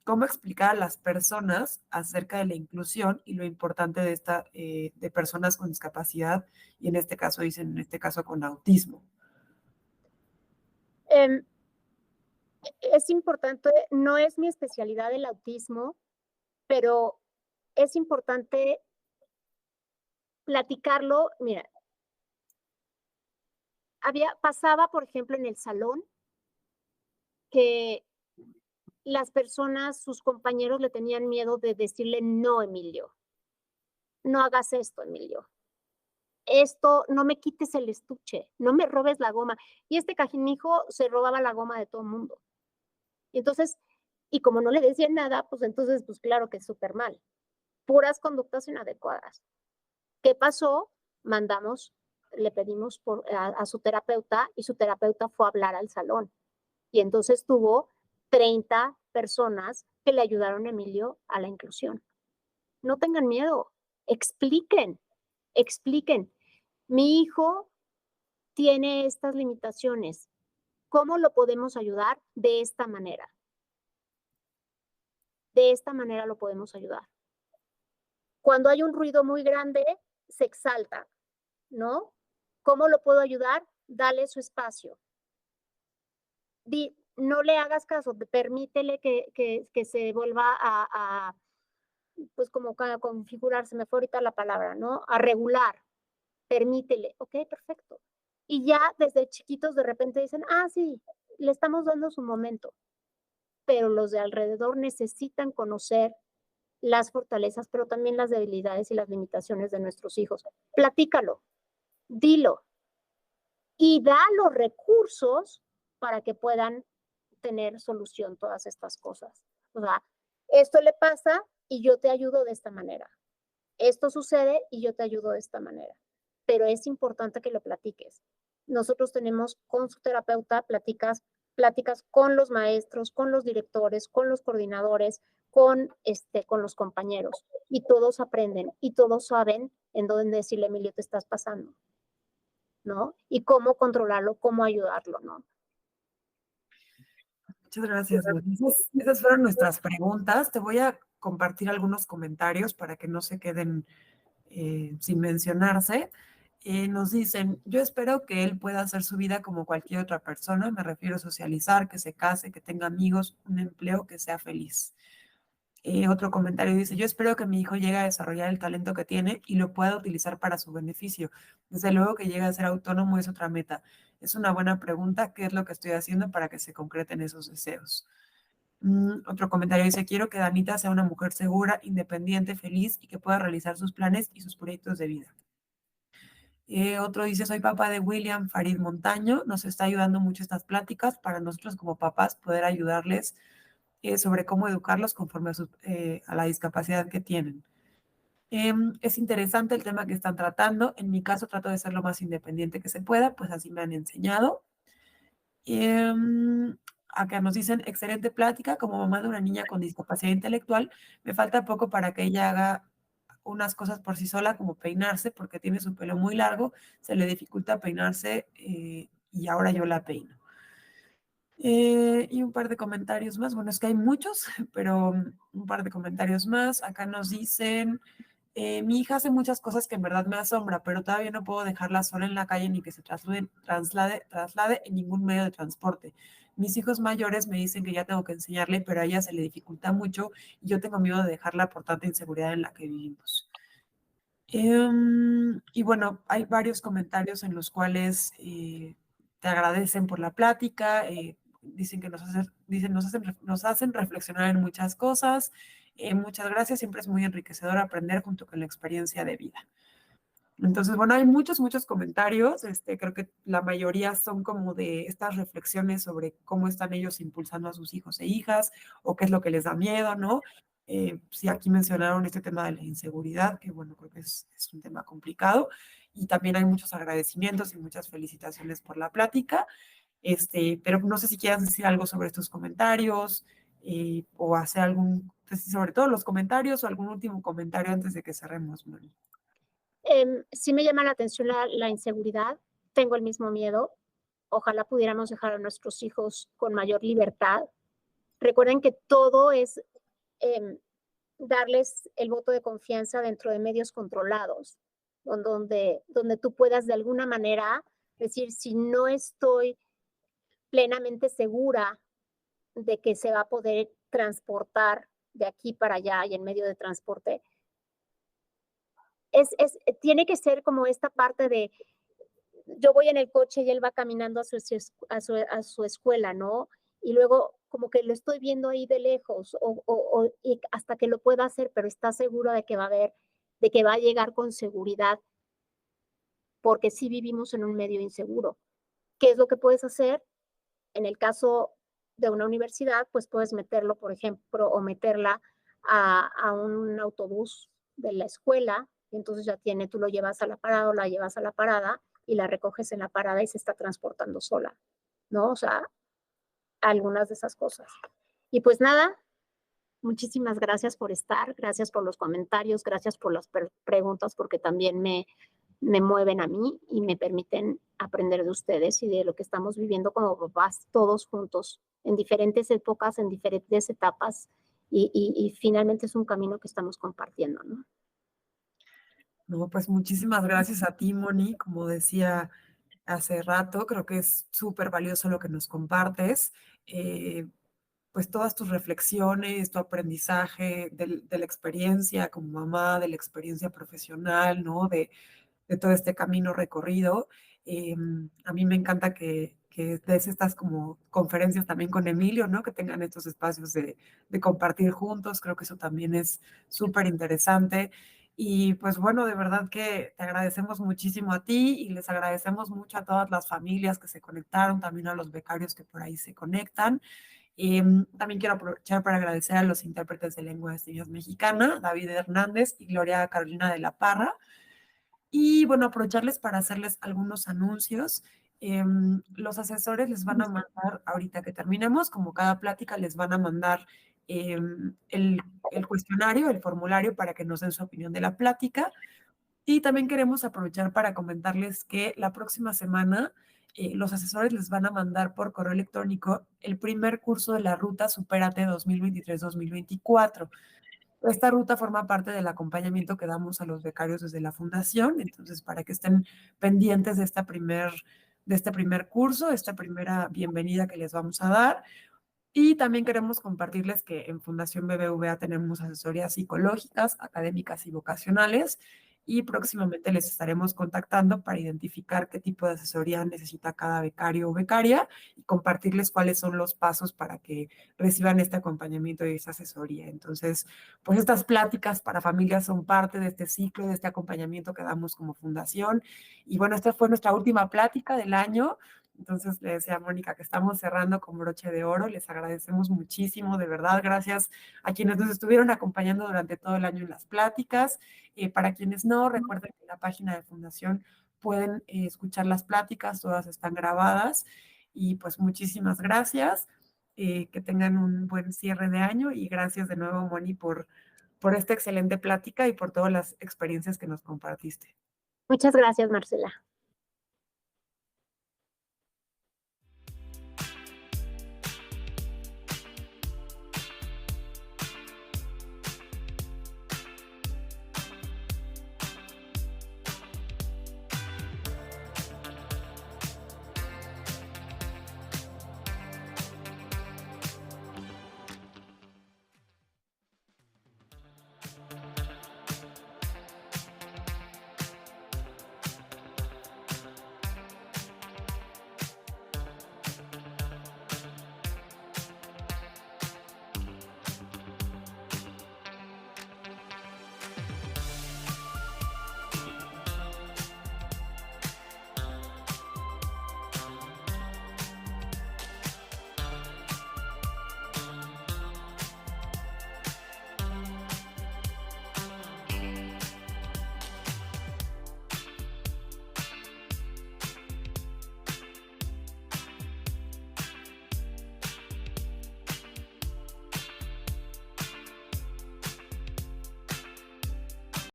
¿cómo explicar a las personas acerca de la inclusión y lo importante de de personas con discapacidad y en este caso dicen, en este caso con autismo? em, es importante, no es mi especialidad el autismo, pero es importante platicarlo. Mira, pasaba, por ejemplo, en el salón que las personas, sus compañeros le tenían miedo de decirle: no, Emilio, no hagas esto, Emilio. Esto, no me quites el estuche, no me robes la goma. Y este cajimijo se robaba la goma de todo el mundo. Y entonces, y como no le decían nada, pues entonces, pues claro que es súper mal. Puras conductas inadecuadas. ¿Qué pasó? Le pedimos a su terapeuta y su terapeuta fue a hablar al salón. Y entonces tuvo 30 personas que le ayudaron a Emilio a la inclusión. No tengan miedo, expliquen. Mi hijo tiene estas limitaciones. ¿Cómo lo podemos ayudar? De esta manera. De esta manera lo podemos ayudar. Cuando hay un ruido muy grande, se exalta, ¿no? ¿Cómo lo puedo ayudar? Dale su espacio. No le hagas caso, permítele que se vuelva pues como a configurarse, me fue ahorita la palabra, ¿no? A regular. Permítele. Ok, perfecto. Y ya desde chiquitos de repente dicen: sí, le estamos dando su momento. Pero los de alrededor necesitan conocer las fortalezas, pero también las debilidades y las limitaciones de nuestros hijos. Platícalo, dilo y da los recursos para que puedan tener solución todas estas cosas. O sea, esto le pasa y yo te ayudo de esta manera. Esto sucede y yo te ayudo de esta manera. Pero es importante que lo platiques. Nosotros tenemos con su terapeuta pláticas con los maestros, con los directores, con los coordinadores, con los compañeros. Y todos aprenden y todos saben en dónde decirle: Emilio, te estás pasando, ¿no? Y cómo controlarlo, cómo ayudarlo, ¿no? Muchas gracias, Luli. Esas fueron nuestras preguntas. Te voy a compartir algunos comentarios para que no se queden sin mencionarse. Nos dicen: yo espero que él pueda hacer su vida como cualquier otra persona, me refiero a socializar, que se case, que tenga amigos, un empleo, que sea feliz. Otro comentario dice: yo espero que mi hijo llegue a desarrollar el talento que tiene y lo pueda utilizar para su beneficio. Desde luego que llegue a ser autónomo es otra meta. Es una buena pregunta, ¿qué es lo que estoy haciendo para que se concreten esos deseos? Otro comentario dice: quiero que Danita sea una mujer segura, independiente, feliz y que pueda realizar sus planes y sus proyectos de vida. Otro dice: soy papá de William Farid Montaño, nos está ayudando mucho estas pláticas para nosotros como papás poder ayudarles sobre cómo educarlos conforme a la discapacidad que tienen. Es interesante el tema que están tratando. En mi caso trato de ser lo más independiente que se pueda, pues así me han enseñado. Acá nos dicen: excelente plática, como mamá de una niña con discapacidad intelectual, me falta poco para que ella haga unas cosas por sí sola, como peinarse, porque tiene su pelo muy largo, se le dificulta peinarse y ahora yo la peino. Y un par de comentarios más. Bueno, es que hay muchos, pero un par de comentarios más. Acá nos dicen: mi hija hace muchas cosas que en verdad me asombra, pero todavía no puedo dejarla sola en la calle ni que se traslade en ningún medio de transporte. Mis hijos mayores me dicen que ya tengo que enseñarle, pero a ella se le dificulta mucho y yo tengo miedo de dejarla por tanta inseguridad en la que vivimos. Y bueno, hay varios comentarios en los cuales te agradecen por la plática, dicen que nos hacen reflexionar en muchas cosas. Muchas gracias, siempre es muy enriquecedor aprender junto con la experiencia de vida. Entonces, bueno, hay muchos comentarios. Creo que la mayoría son como de estas reflexiones sobre cómo están ellos impulsando a sus hijos e hijas o qué es lo que les da miedo, ¿no? Sí, aquí mencionaron este tema de la inseguridad, que bueno, creo que es un tema complicado. Y también hay muchos agradecimientos y muchas felicitaciones por la plática. Pero no sé si quieras decir algo sobre estos comentarios o hacer algún, pues, sobre todo los comentarios o algún último comentario antes de que cerremos, Moni. Sí me llama la atención la inseguridad, tengo el mismo miedo. Ojalá pudiéramos dejar a nuestros hijos con mayor libertad. Recuerden que todo es darles el voto de confianza dentro de medios controlados, donde tú puedas de alguna manera decir: si no estoy plenamente segura de que se va a poder transportar de aquí para allá y en medio de transporte, tiene que ser como esta parte de yo voy en el coche y él va caminando a su escuela, ¿no? Y luego como que lo estoy viendo ahí de lejos y hasta que lo pueda hacer, pero está seguro de que de que va a llegar con seguridad, porque sí vivimos en un medio inseguro. ¿Qué es lo que puedes hacer? En el caso de una universidad, pues puedes meterlo, por ejemplo, o meterla a un autobús de la escuela, y entonces ya tú lo llevas a la parada o la llevas a la parada y la recoges en la parada y se está transportando sola, ¿no? O sea, algunas de esas cosas. Y pues nada, muchísimas gracias por estar, gracias por los comentarios, gracias por las preguntas, porque también me mueven a mí y me permiten aprender de ustedes y de lo que estamos viviendo como papás todos juntos en diferentes épocas, en diferentes etapas y finalmente es un camino que estamos compartiendo, ¿no? No, pues muchísimas gracias a ti, Moni. Como decía hace rato, creo que es súper valioso lo que nos compartes. Pues todas tus reflexiones, tu aprendizaje de la experiencia como mamá, de la experiencia profesional, ¿no? De todo este camino recorrido. A mí me encanta que des estas como conferencias también con Emilio, ¿no? Que tengan estos espacios de compartir juntos. Creo que eso también es súper interesante. Y pues bueno, de verdad que te agradecemos muchísimo a ti y les agradecemos mucho a todas las familias que se conectaron, también a los becarios que por ahí se conectan. También quiero aprovechar para agradecer a los intérpretes de lengua de señas mexicana, David Hernández y Gloria Carolina de la Parra. Y bueno, aprovecharles para hacerles algunos anuncios. Los asesores les van a mandar, ahorita que terminemos, como cada plática, les van a mandar el cuestionario, el formulario para que nos den su opinión de la plática. Y también queremos aprovechar para comentarles que la próxima semana los asesores les van a mandar por correo electrónico el primer curso de la ruta Supérate 2023-2024. Esta ruta forma parte del acompañamiento que damos a los becarios desde la fundación, entonces para que estén pendientes de este primer curso, esta primera bienvenida que les vamos a dar. Y también queremos compartirles que en Fundación BBVA tenemos asesorías psicológicas, académicas y vocacionales y próximamente les estaremos contactando para identificar qué tipo de asesoría necesita cada becario o becaria y compartirles cuáles son los pasos para que reciban este acompañamiento y esa asesoría. Entonces, pues estas pláticas para familias son parte de este ciclo, de este acompañamiento que damos como fundación. Y bueno, esta fue nuestra última plática del año. Entonces le decía a Mónica que estamos cerrando con broche de oro. Les agradecemos muchísimo, de verdad. Gracias a quienes nos estuvieron acompañando durante todo el año en las pláticas. Para quienes no, recuerden que en la página de Fundación pueden escuchar las pláticas, todas están grabadas. Y pues muchísimas gracias. Que tengan un buen cierre de año y gracias de nuevo, Moni, por esta excelente plática y por todas las experiencias que nos compartiste. Muchas gracias, Marcela.